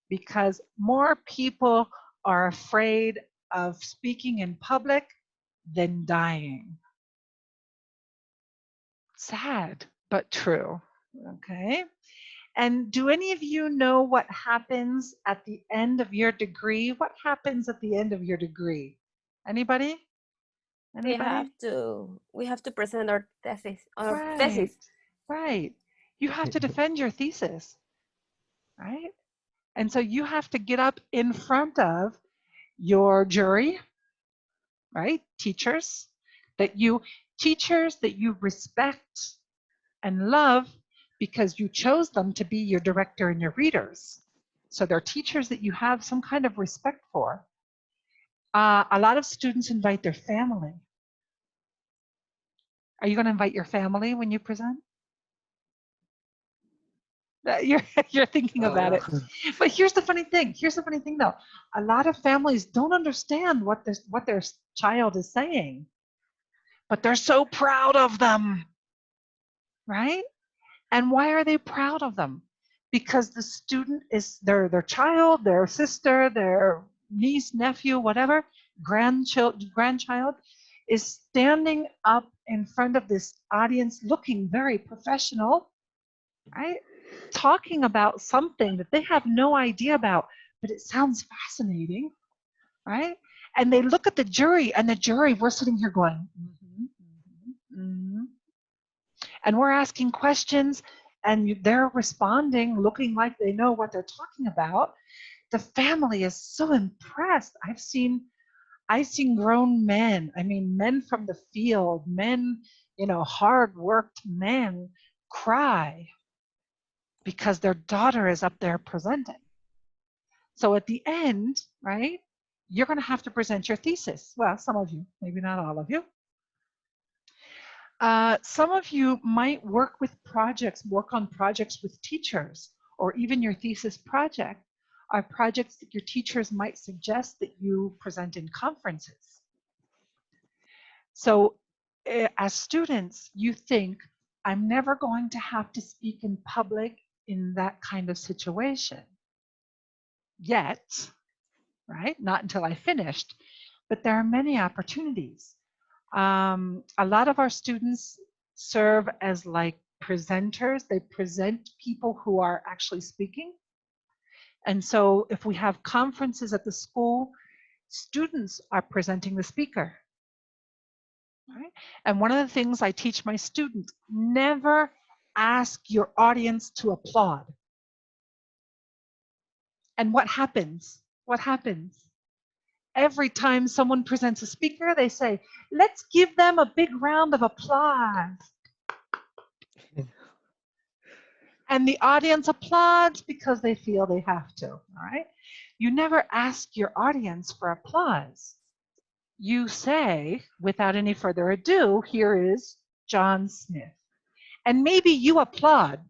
Because more people are afraid of speaking in public than dying. Sad, but true. Okay. And do any of you know what happens at the end of your degree? What happens at the end of your degree? Anybody? Anybody? We have to present our thesis. Right. Right. You have to defend your thesis. Right? And so you have to get up in front of your jury, right? Teachers that you respect and love because you chose them to be your director and your readers. So they're teachers that you have some kind of respect for. A lot of students invite their family. Are you going to invite your family when you present? You're thinking about it. But here's the funny thing. Here's the funny thing, though. A lot of families don't understand what their child is saying, but they're so proud of them, right? And why are they proud of them? Because the student is their child, their sister, their niece, nephew, whatever, grandchild is standing up in front of this audience looking very professional, right? Talking about something that they have no idea about, but it sounds fascinating, right? And they look at the jury, and the jury, we're sitting here going, and we're asking questions, and they're responding, looking like they know what they're talking about. The family is so impressed. I've seen grown men, men from the field, men, hard-worked men cry because their daughter is up there presenting. So at the end, right, you're going to have to present your thesis. Well, some of you, maybe not all of you. Some of you might work on projects with teachers, or even your thesis project are projects that your teachers might suggest that you present in conferences. So as students, you think, I'm never going to have to speak in public in that kind of situation. Yet, right? Not until I finished, but there are many opportunities. A lot of our students serve as like presenters. They present people who are actually speaking. And so if we have conferences at the school, Students are presenting the speaker. Right? And one of the things I teach my students, never ask your audience to applaud. And what happens? What happens? Every time someone presents a speaker, they say, let's give them a big round of applause. And the audience applauds because they feel they have to, all right? You never ask your audience for applause. You say, without any further ado, here is John Smith. And maybe you applaud,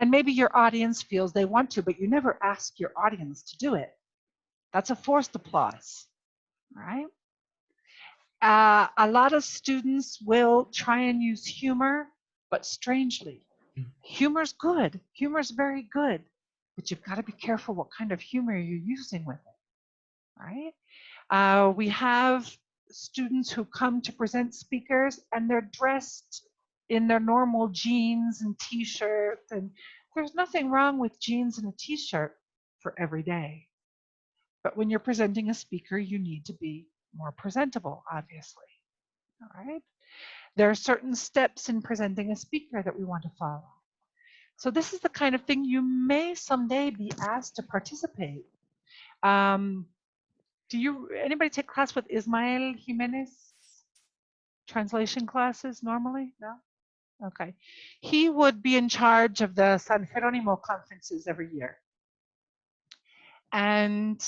and maybe your audience feels they want to, but you never ask your audience to do it. That's a forced applause, right? A lot of students will try and use humor, but strangely, humor's good. Humor's very good, but you've got to be careful what kind of humor you're using with it, right? We have students who come to present speakers and they're dressed in their normal jeans and t-shirt, and there's nothing wrong with jeans and a t-shirt for every day. But when you're presenting a speaker, you need to be more presentable, obviously. All right. There are certain steps in presenting a speaker that we want to follow. So this is the kind of thing you may someday be asked to participate. Anybody take class with Ismael Jimenez? Translation classes normally? No? Okay. He would be in charge of the San Jeronimo conferences every year. And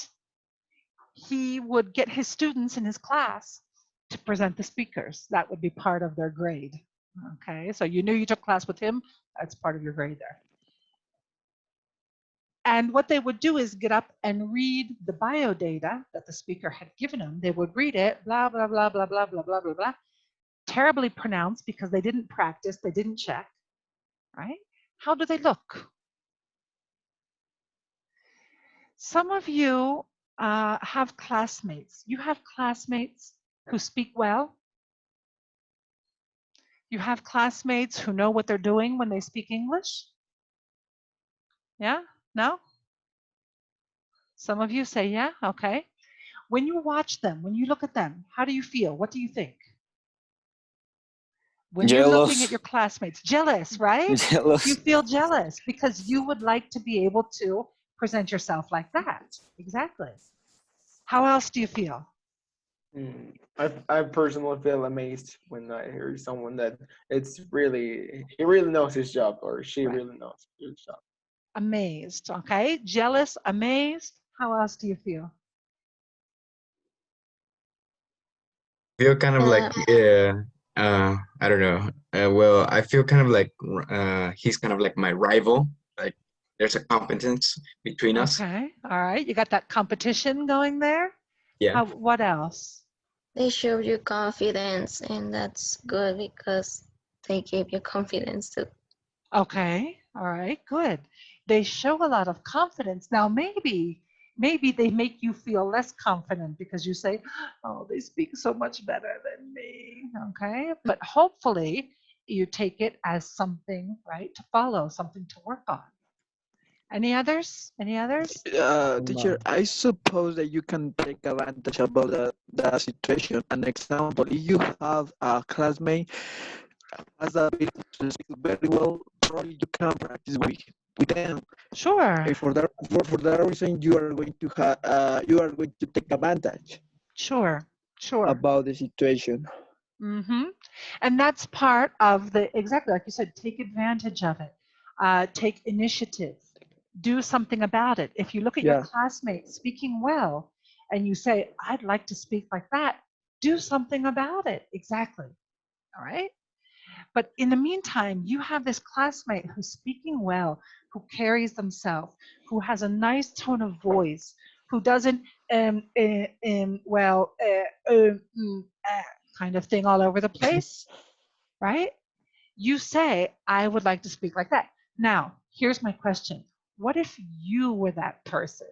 he would get his students in his class to present the speakers. That would be part of their grade. Okay, so you knew you took class with him, that's part of your grade there. And what they would do is get up and read the bio data that the speaker had given them. They would read it, blah, blah, blah, blah, blah, blah, blah, blah, blah, terribly pronounced because they didn't practice, they didn't check, right? How do they look? Some of you have classmates. You have classmates who speak well. You have classmates who know what they're doing when they speak English. Yeah? No? Some of you say, yeah, okay. When you watch them, when you look at them, how do you feel? What do you think? When you're looking at Jealous. your classmates, jealous, right? Jealous. You feel jealous because you would like to be able to present yourself like that. Exactly. How else do you feel? I personally feel amazed when I hear someone that he really knows his job, or she Right. really knows his job. Amazed, okay? Jealous, amazed. How else do you feel? Feel kind of like I don't know. Well, I feel kind of like he's kind of like my rival. Like there's a competence between us. Okay, all right. You got that competition going there? Yeah. What else? They show you confidence, and that's good because they give you confidence too. Okay, all right, good. They show a lot of confidence. Now, maybe they make you feel less confident because you say, oh, they speak so much better than me, okay? But hopefully you take it as something, right, to follow, something to work on. Any others? Any others? Teacher, I suppose that you can take advantage about the situation. An example, if you have a classmate has the ability to speak very well, probably you can practice with them. Sure. For that reason, you are going to take advantage. Sure. Sure. About the situation. Mm-hmm. And that's part of exactly like you said, take advantage of it. Take initiative. Do something about it. If you look at your classmates speaking well and you say, I'd like to speak like that, do something about it. Exactly. All right. But in the meantime, you have this classmate who's speaking well, who carries themselves, who has a nice tone of voice, who doesn't kind of thing all over the place, right? You say, I would like to speak like that. Now, here's my question. What if you were that person?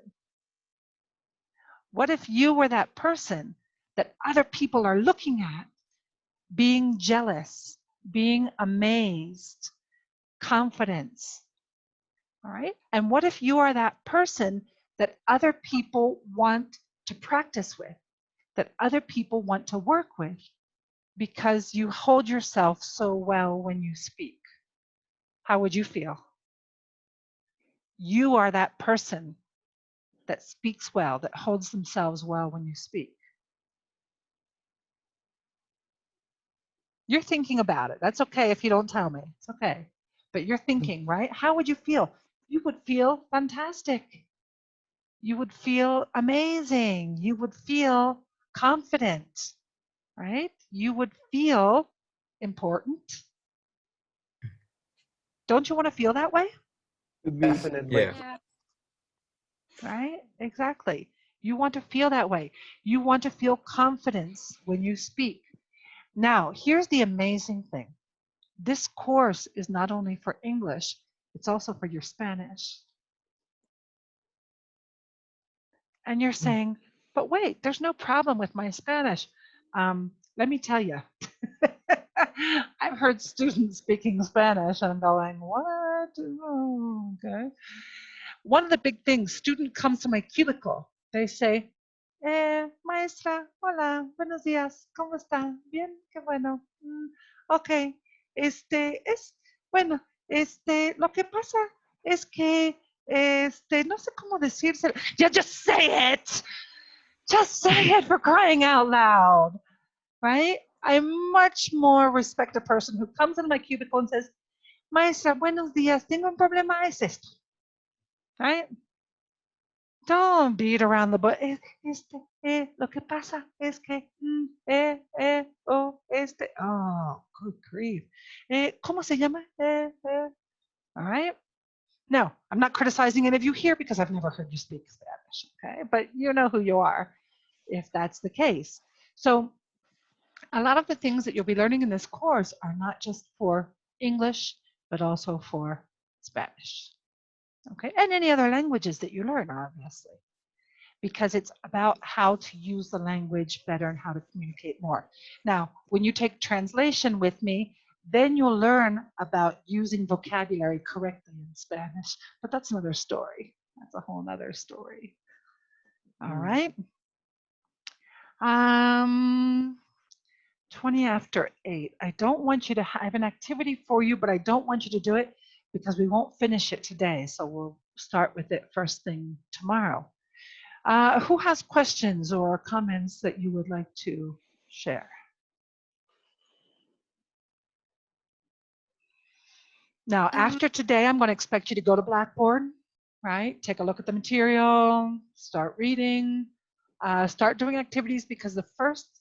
What if you were that person that other people are looking at, being jealous, being amazed, confidence, all right? And what if you are that person that other people want to practice with, that other people want to work with, because you hold yourself so well when you speak. How would you feel? You are that person that speaks well, that holds themselves well when you speak. You're thinking about it. That's okay if you don't tell me. It's okay. But you're thinking, right? How would you feel? You would feel fantastic. You would feel amazing. You would feel confident, right? You would feel important. Don't you want to feel that way? Definitely. Yeah. Right? Exactly. You want to feel that way. You want to feel confidence when you speak. Now, here's the amazing thing. This course is not only for English, it's also for your Spanish. And you're saying, but wait, there's no problem with my Spanish. Let me tell you, I've heard students speaking Spanish and I'm going, what? Oh, okay. One of the big things, student comes to my cubicle. They say, maestra, hola, buenos días, ¿cómo está? Bien, qué bueno. Ok, bueno, lo que pasa es que, no sé cómo decírselo. Yeah, just say it. Just say it, for crying out loud, right? I much more respect a person who comes into my cubicle and says, maestra, buenos días, tengo un problema, es esto, right? Don't beat around the bush. Lo que pasa es que, oh, good grief. ¿Cómo se llama? All right. No, I'm not criticizing any of you here because I've never heard you speak Spanish, okay? But you know who you are if that's the case. So a lot of the things that you'll be learning in this course are not just for English, but also for Spanish, okay? And any other languages that you learn, obviously, because it's about how to use the language better and how to communicate more. Now, when you take translation with me, then you'll learn about using vocabulary correctly in Spanish, but that's another story. That's a whole nother story. All right. 20 after 8. I don't want you to have an activity for you, but I don't want you to do it because we won't finish it today. So we'll start with it first thing tomorrow. Who has questions or comments that you would like to share? Now, after today, I'm going to expect you to go to Blackboard, right? Take a look at the material, start reading, start doing activities, because the first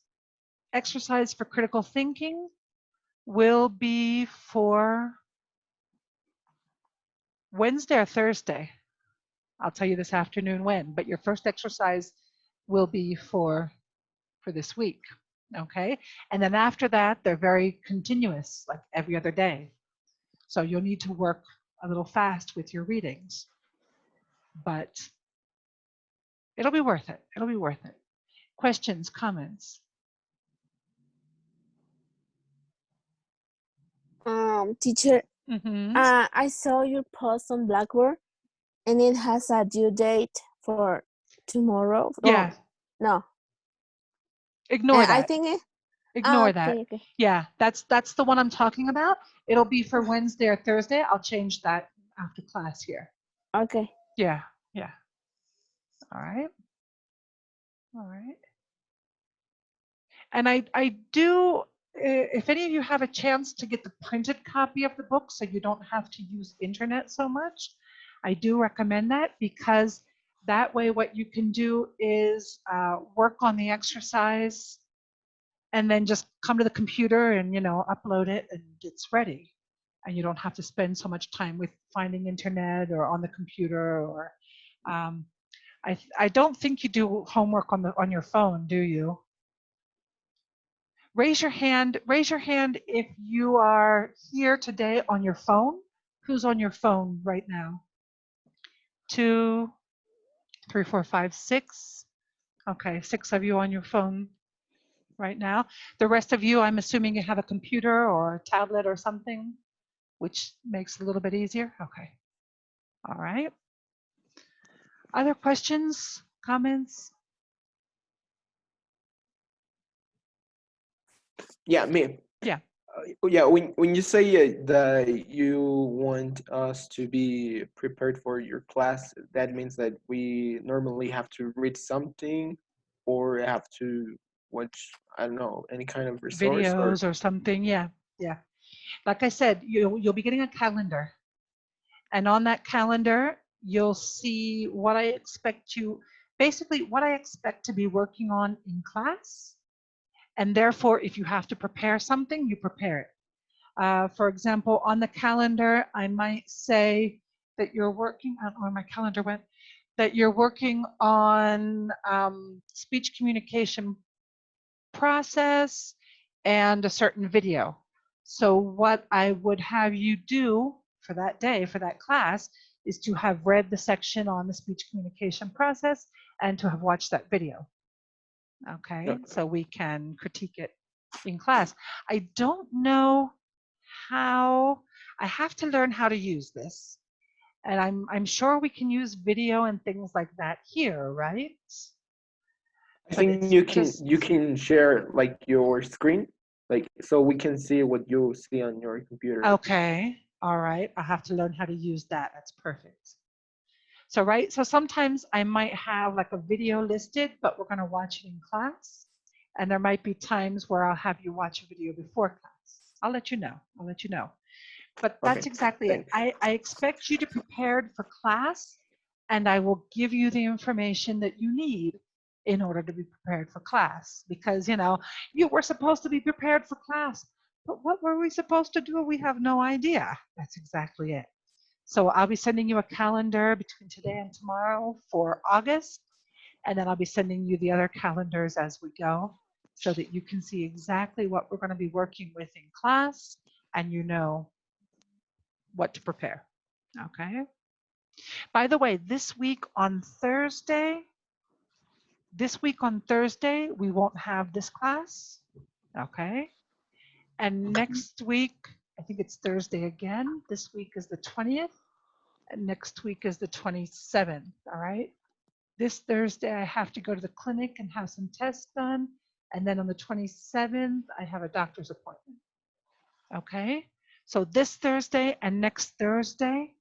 exercise for critical thinking will be for Wednesday or Thursday. I'll tell you this afternoon when, but your first exercise will be for this week, okay? And then after that, they're very continuous, like every other day. So you'll need to work a little fast with your readings, but it'll be worth it. It'll be worth it. Questions, comments? Teacher, Mm-hmm. I saw your post on Blackboard, and it has a due date for tomorrow. Yeah. No. Ignore that. I think it. Ignore that. Okay. Yeah, that's the one I'm talking about. It'll be for Wednesday or Thursday. I'll change that after class here. Okay. Yeah. All right. And I do, if any of you have a chance to get the printed copy of the book so you don't have to use internet so much, I do recommend that, because that way what you can do is work on the exercise and then just come to the computer and, upload it and it's ready. And you don't have to spend so much time with finding internet or on the computer, or I don't think you do homework on your phone, do you? Raise your hand if you are here today on your phone. Who's on your phone right now? 2, 3, 4, 5, 6. Okay, 6 of you on your phone right now. The rest of you, I'm assuming you have a computer or a tablet or something, which makes it a little bit easier. Okay. All right. Other questions, comments? Yeah, me. Yeah. Yeah, when you say that you want us to be prepared for your class, that means that we normally have to read something or have to watch, I don't know, any kind of resource or. Videos or something. Yeah. Yeah. Like I said, you'll be getting a calendar. And on that calendar, you'll see what I expect you, basically what I expect to be working on in class. And therefore, if you have to prepare something, you prepare it. For example, on the calendar, I might say that you're working, I don't know where my calendar went, that you're working on speech communication process and a certain video. So what I would have you do for that day, for that class, is to have read the section on the speech communication process and to have watched that video. Okay, so we can critique it in class. I don't know how, I have to learn how to use this. And I'm sure we can use video and things like that here, right? I think you can share like your screen, like so we can see what you see on your computer. Okay, all right. I have to learn how to use that. That's perfect. So, right, so sometimes I might have like a video listed, but we're going to watch it in class. And there might be times where I'll have you watch a video before class. I'll let you know. I'll let you know. But that's exactly it. I expect you to be prepared for class, and I will give you the information that you need in order to be prepared for class. Because, you know, you were supposed to be prepared for class, but what were we supposed to do? We have no idea. That's exactly it. So I'll be sending you a calendar between today and tomorrow for August, and then I'll be sending you the other calendars as we go so that you can see exactly what we're going to be working with in class, and you know what to prepare. Okay. By the way, this week on Thursday, we won't have this class. Okay. And next week, I think it's Thursday again. This week is the 20th, and next week is the 27th. All right. This Thursday, I have to go to the clinic and have some tests done. And then on the 27th, I have a doctor's appointment. Okay. So this Thursday and next Thursday,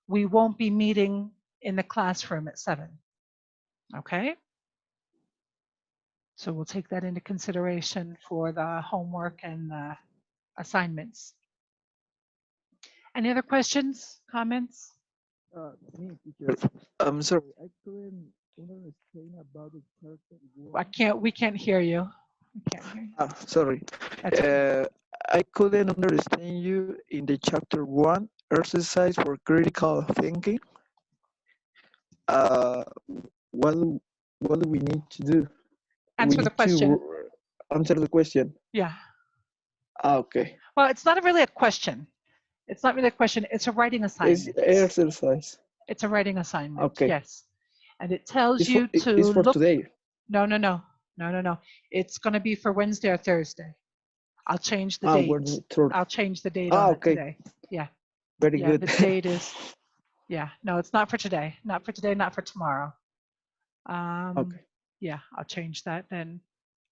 we won't be meeting in the classroom at 7. Okay? So we'll take that into consideration for the homework and the assignments. Any other questions, comments? Me, teacher. I'm sorry, I couldn't understand about the chapter. We can't hear you. We can't hear you. Sorry. That's okay. I couldn't understand you in the chapter 1 exercise for critical thinking. What do we need to do? Answer the question. Answer the question. Yeah. Okay. Well, it's not really a question. It's not really a question. It's a writing assignment. It's exercise. It's a writing assignment. Okay. Yes. And it tells you to it's for look. Today. No. It's going to be for Wednesday or Thursday. I'll change the date. I'll change the date on it today. Yeah. Very good. The date is, yeah. No, it's not for today. Not for today, not for tomorrow. Okay. Yeah, I'll change that then.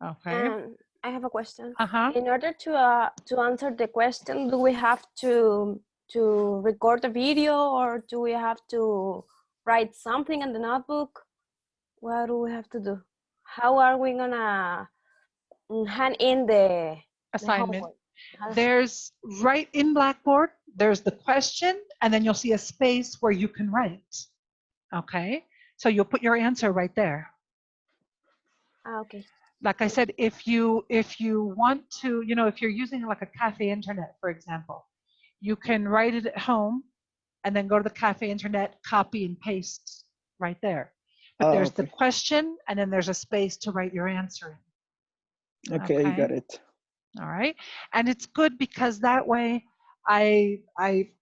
Okay. I have a question. Uh-huh. In order to answer the question, do we have to record the video, or do we have to write something in the notebook? What do we have to do? How are we gonna hand in the assignment? There's right in Blackboard, there's the question, and then you'll see a space where you can write. Okay, so you'll put your answer right there. Okay. Like I said, if you want to, you know, if you're using like a cafe internet, for example, you can write it at home and then go to the cafe internet, copy and paste right there. But there's the question, and then there's a space to write your answer in. Okay, got it. All right, and it's good because that way I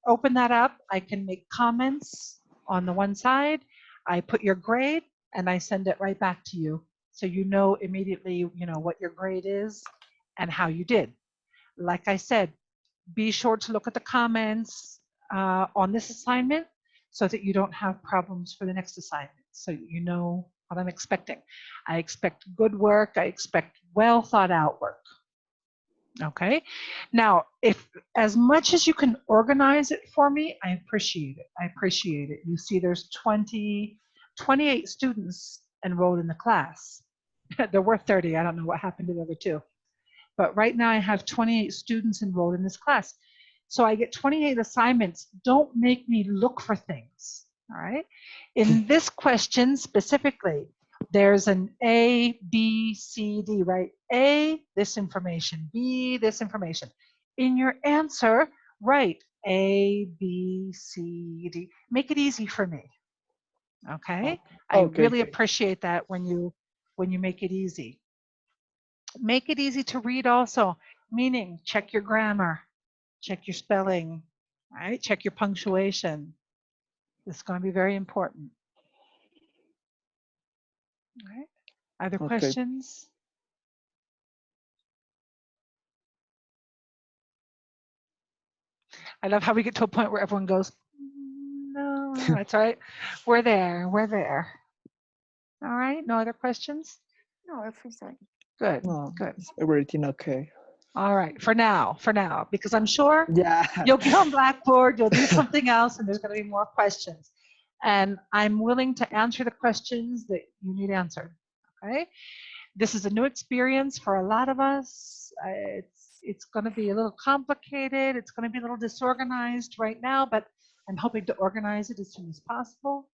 open that up, I can make comments on the one side, I put your grade, and I send it right back to you. So you know immediately, you know, what your grade is and how you did. Like I said, be sure to look at the comments on this assignment so that you don't have problems for the next assignment. So you know what I'm expecting. I expect good work. I expect well thought out work. Okay. Now, if as much as you can organize it for me, I appreciate it. I appreciate it. You see, there's 28 students enrolled in the class. There were 30. I don't know what happened to the other two. But right now I have 28 students enrolled in this class. So I get 28 assignments. Don't make me look for things. All right. In this question specifically, there's an A, B, C, D, right? A, this information. B, this information. In your answer, write A, B, C, D. Make it easy for me. Okay? I Okay. really appreciate that when you make it easy. Make it easy to read also, meaning check your grammar, check your spelling, right? Check your punctuation. This is going to be very important. All right. Other Okay. questions? I love how we get to a point where everyone goes, no, that's all right. We're there. We're there. All right. No other questions? No, everything. Good. No, Good. is everything okay? All right. For now, because I'm sure Yeah. you'll get on Blackboard, you'll do something else, and there's going to be more questions. And I'm willing to answer the questions that you need answered. Okay. This is a new experience for a lot of us. It's going to be a little complicated. It's going to be a little disorganized right now, but I'm hoping to organize it as soon as possible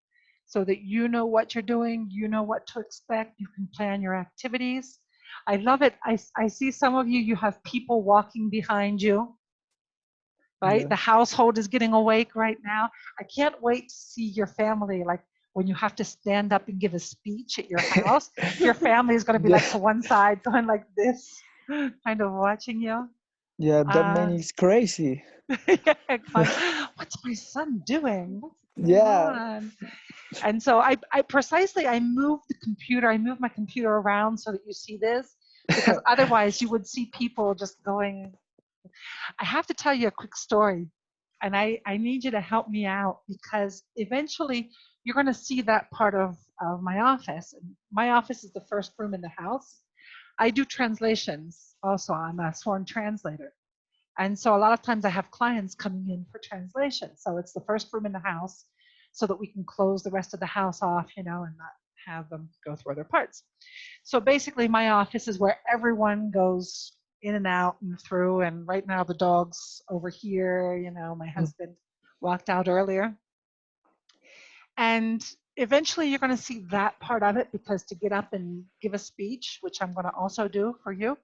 so that you know what you're doing, you know what to expect, you can plan your activities. I love it. I see some of you, you have people walking behind you, right? Yeah. The household is getting awake right now. I can't wait to see your family, like when you have to stand up and give a speech at your house. Your family is going to be like to one side, going like this, kind of watching you. Yeah, that man is crazy. Yeah, what's my son doing? What's going Yeah. on? And so I precisely, I moved my computer around so that you see this, because otherwise you would see people just going. I have to tell you a quick story, and I need you to help me out, because eventually you're going to see that part of my office. My office is the first room in the house. I do translations also. I'm a sworn translator. And so a lot of times I have clients coming in for translation. So it's the first room in the house so that we can close the rest of the house off, and not have them go through other parts. So basically my office is where everyone goes in and out and through. And right now the dog's over here, my husband walked out earlier. And eventually you're going to see that part of it, because to get up and give a speech, which I'm going to also do for you,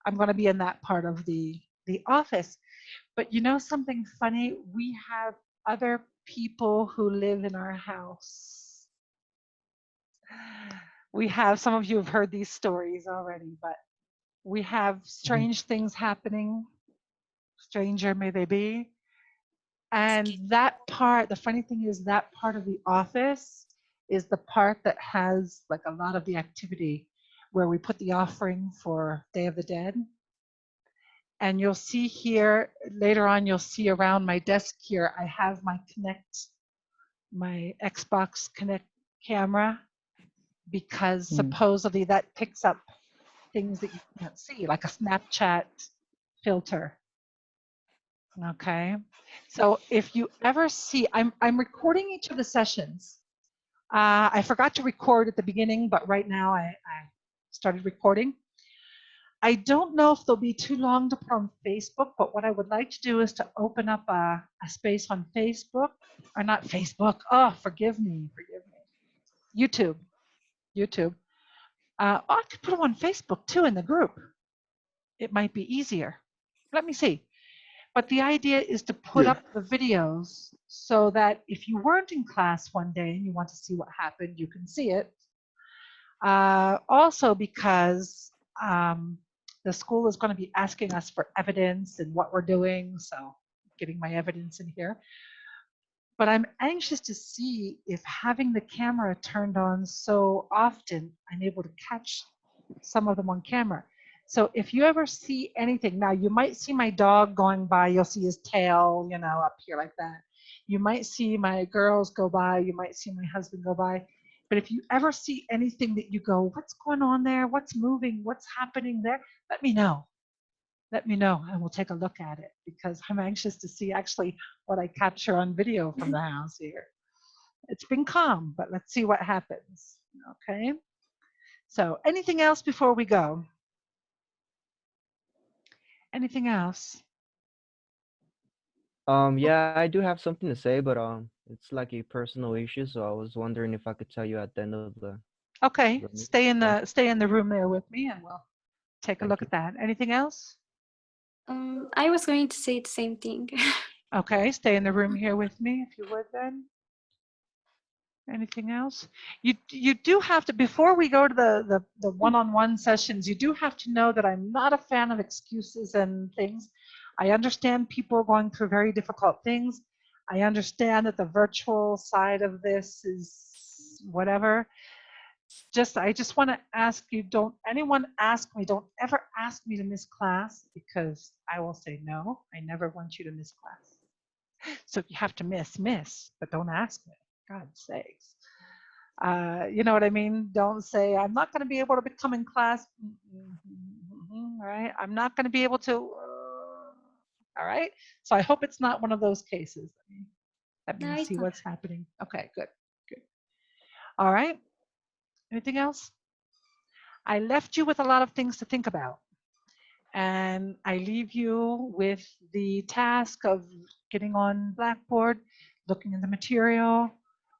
I'm going to be in that part of the office. But you know something funny? We have other people who live in our house. We have, some of you have heard these stories already, but we have strange things happening. Stranger may they be. And that part, the funny thing is, that part of the office is the part that has like a lot of the activity where we put the offering for Day of the Dead. And you'll see here, later on, you'll see around my desk here, I have my Xbox Connect camera, because supposedly that picks up things that you can't see, like a Snapchat filter. Okay. So if you ever see, I'm recording each of the sessions. I forgot to record at the beginning, but right now I started recording. I don't know if they'll be too long to put on Facebook, but what I would like to do is to open up a space on Facebook, or not Facebook. Oh, forgive me. YouTube. I could put them on Facebook too in the group. It might be easier. Let me see. But the idea is to put up the videos so that if you weren't in class one day and you want to see what happened, you can see it. Also because the school is going to be asking us for evidence and what we're doing, so getting my evidence in here. But I'm anxious to see if having the camera turned on so often, I'm able to catch some of them on camera. So if you ever see anything, now you might see my dog going by, you'll see his tail, up here like that. You might see my girls go by, you might see my husband go by. But if you ever see anything that you go, what's going on there? What's moving? What's happening there? Let me know. let me know and we'll take a look at it because I'm anxious to see actually what I capture on video from the house here. It's been calm, but let's see what happens. Okay. So anything else before we go? Anything else? Yeah, I do have something to say, but it's like a personal issue, so I was wondering if I could tell you at the end of the Okay, meeting. stay in the room there with me and we'll take a look at that. Anything else? I was going to say the same thing. Okay, stay in the room here with me if you would then. Anything else? You do have to, before we go to the one-on-one sessions, you do have to know that I'm not a fan of excuses and things. I understand people are going through very difficult things. I understand that the virtual side of this is whatever. I just want to ask you, don't ever ask me to miss class because I will say no. I never want you to miss class. So if you have to miss, but don't ask me. God's sakes. You know what I mean? Don't say, I'm not going to be able to come in class. Right? I'm not going to be able to. All right. So I hope it's not one of those cases. Let me see what's happening. Okay, good. All right. Anything else? I left you with a lot of things to think about. And I leave you with the task of getting on Blackboard, looking at the material.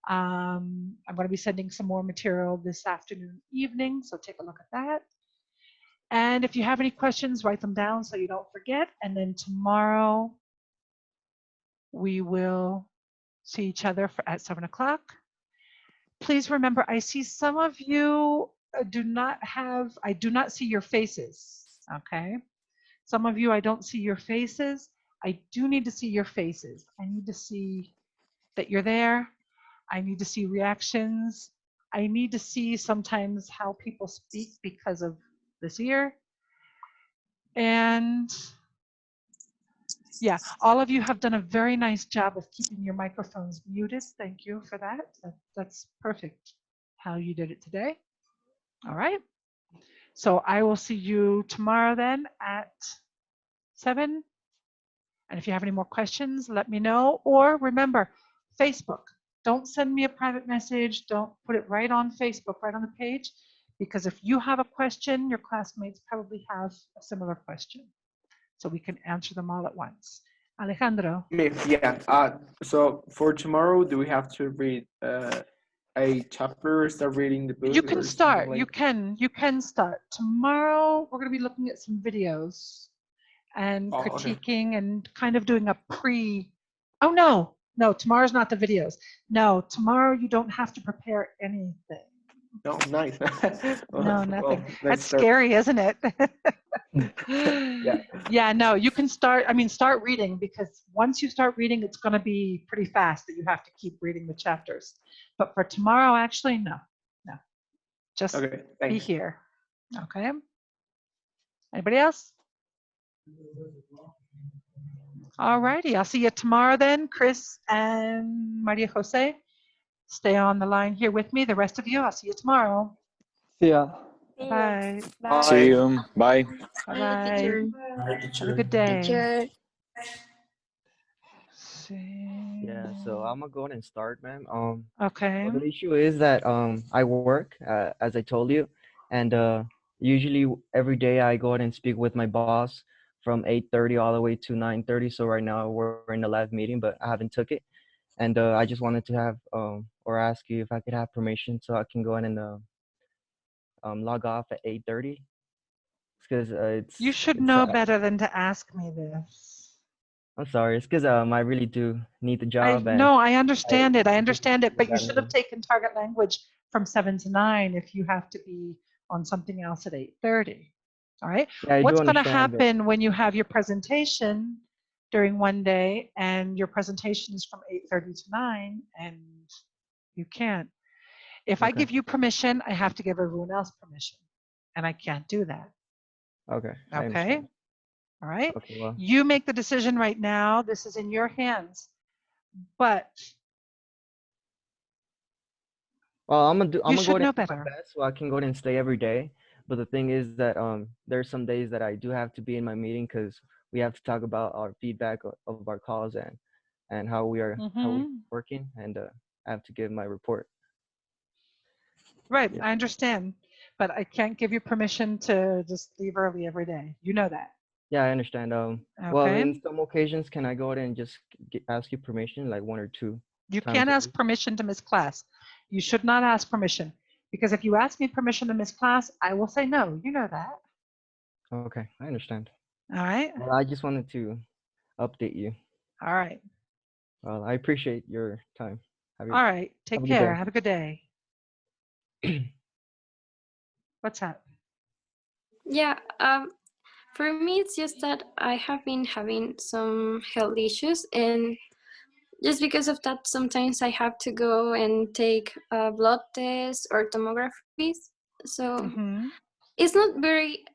I'm going to be sending some more material this afternoon, evening, so take a look at that. And if you have any questions, write them down so you don't forget. And then tomorrow we will see each other at 7 o'clock. Please remember, I see some of you I do not see your faces, okay? Some of you, I don't see your faces. I do need to see your faces. I need to see that you're there. I need to see reactions. I need to see sometimes how people speak because of this ear. And yeah, all of you have done a very nice job of keeping your microphones muted. Thank you for that. That's perfect how you did it today. All right. So I will see you tomorrow then at 7. And if you have any more questions, let me know. Or remember, Facebook. Don't send me a private message. Don't put it right on Facebook, right on the page. Because if you have a question, your classmates probably have a similar question. So we can answer them all at once. Alejandro. Yeah. So for tomorrow, do we have to read a chapter or start reading the book? You can start. Like... You can start. Tomorrow, we're going to be looking at some videos and critiquing and kind of doing a oh no, tomorrow's not the videos. No, tomorrow you don't have to prepare anything. Oh, nice. No, nothing. That's scary, isn't it? Yeah, no, you can start reading, because once you start reading, it's going to be pretty fast that you have to keep reading the chapters. But for tomorrow, actually, no. Just be here. Okay. Anybody else? All righty. I'll see you tomorrow then, Chris and Maria Jose. Stay on the line here with me. The rest of you, I'll see you tomorrow. See ya. Bye. Bye. See you. Bye. Bye. Have a good day. Yeah, so I'm gonna go ahead and start, ma'am. Okay. The issue is that I work as I told you, and usually every day I go ahead and speak with my boss from 8:30 all the way to 9:30. So right now we're in the live meeting, but I haven't took it, and I just wanted to have or ask you if I could have permission so I can go in and log off at 8:30, because You should know better than to ask me this. I'm sorry. It's because I really do need the job. I understand it. I understand it. But you should have taken target language from 7 to 9 if you have to be on something else at 8:30. All right. Yeah, What's going to happen when you have your presentation during one day and your presentation is from 8:30 to 9 and you can't? If I give you permission, I have to give everyone else permission, and I can't do that. Okay. Okay. All right. Okay, well. You make the decision right now. This is in your hands. But well, I'm gonna go ahead and do better. my best so I can go ahead and stay every day. But the thing is that there's some days that I do have to be in my meeting because we have to talk about our feedback of our calls and how we're working, and I have to give my report. Right, Yeah. I understand, but I can't give you permission to just leave early every day. You know that. Yeah, I understand. Well, Okay. in some occasions, can I go ahead and just ask you permission, like 1 or 2 You times can't a ask week? permission to miss class. You should not ask permission, because if you ask me permission to miss class, I will say no. You know that. Okay, I understand. All right. Well, I just wanted to update you. All right. Well, I appreciate your time. All right. Take have a good care. day. Have a good day. What's up? Yeah, for me, it's just that I have been having some health issues, and just because of that, sometimes I have to go and take blood tests or tomographies. So it's not very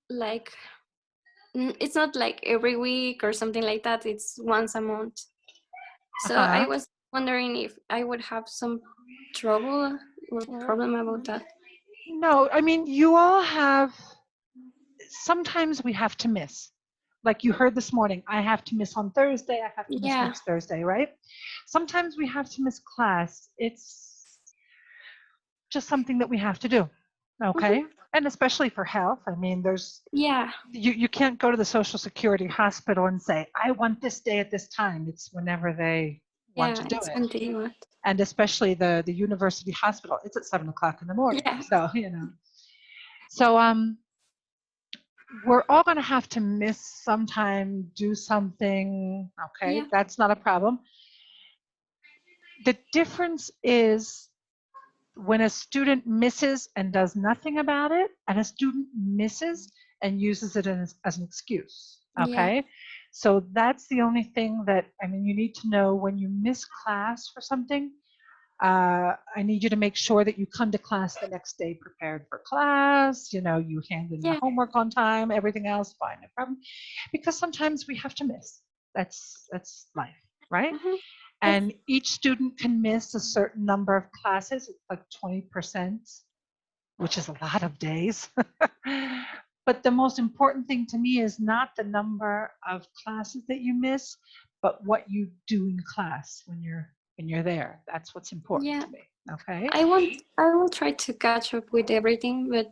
like it's not like every week or something like that. It's once a month. So I was wondering if I would have some trouble or problem about that. No, I mean, you all have, sometimes we have to miss. Like you heard this morning, I have to miss on Thursday, I have to miss next Thursday, right? Sometimes we have to miss class. It's just something that we have to do, okay? And especially for health, I mean, there's, you can't go to the Social Security hospital and say, I want this day at this time. It's whenever they want to do it's it. when they want. And especially the university hospital, it's at 7 o'clock in the morning. So, you know. So we're all going to have to miss sometime, do something, okay? That's not a problem. The difference is when a student misses and does nothing about it, and a student misses and uses it as an excuse, okay? So that's the only thing that, I mean, you need to know when you miss class for something, I need you to make sure that you come to class the next day prepared for class, you know, you hand in the homework on time, everything else, fine, no problem. Because sometimes we have to miss. That's life, right? And each student can miss a certain number of classes, it's like 20%, which is a lot of days. But the most important thing to me is not the number of classes that you miss, but what you do in class when you're there. That's what's important to me. Okay. I will try to catch up with everything, but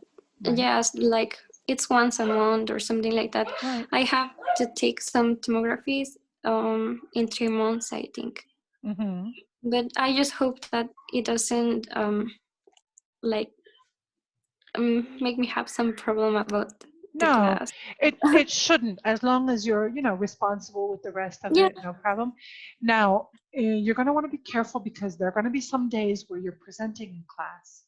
yes, like it's once a month or something like that. I have to take some tomographies in 3 months, I think. But I just hope that it doesn't like make me have some problem about the class. It shouldn't, as long as you're, you know, responsible with the rest of it, no problem. Now, you're going to want to be careful because there are going to be some days where you're presenting in class.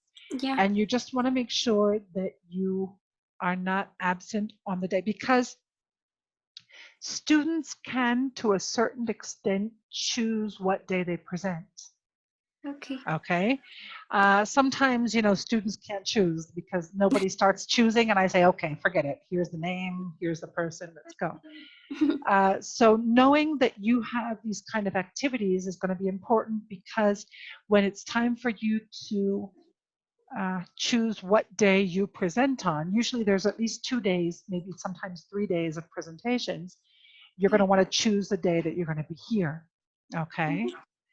And you just want to make sure that you are not absent on the day, because students can, to a certain extent, choose what day they present. Okay. Sometimes, you know, students can't choose because nobody starts choosing and I say, okay, forget it. Here's the name, here's the person, let's go. So knowing that you have these kind of activities is going to be important, because when it's time for you to choose what day you present on, usually there's at least 2 days, maybe sometimes 3 days of presentations. You're going to want to choose the day that you're going to be here. Okay.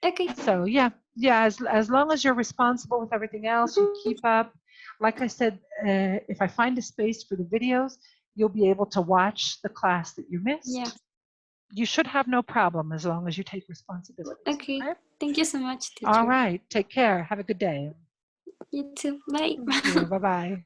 Okay. So yeah, as long as you're responsible with everything else, you keep up. Like I said, if I find a space for the videos, you'll be able to watch the class that you missed. You should have no problem as long as you take responsibility. Okay. Thank you so much, teacher. All right. Take care. Have a good day. You too. Bye. Thank you. Bye-bye.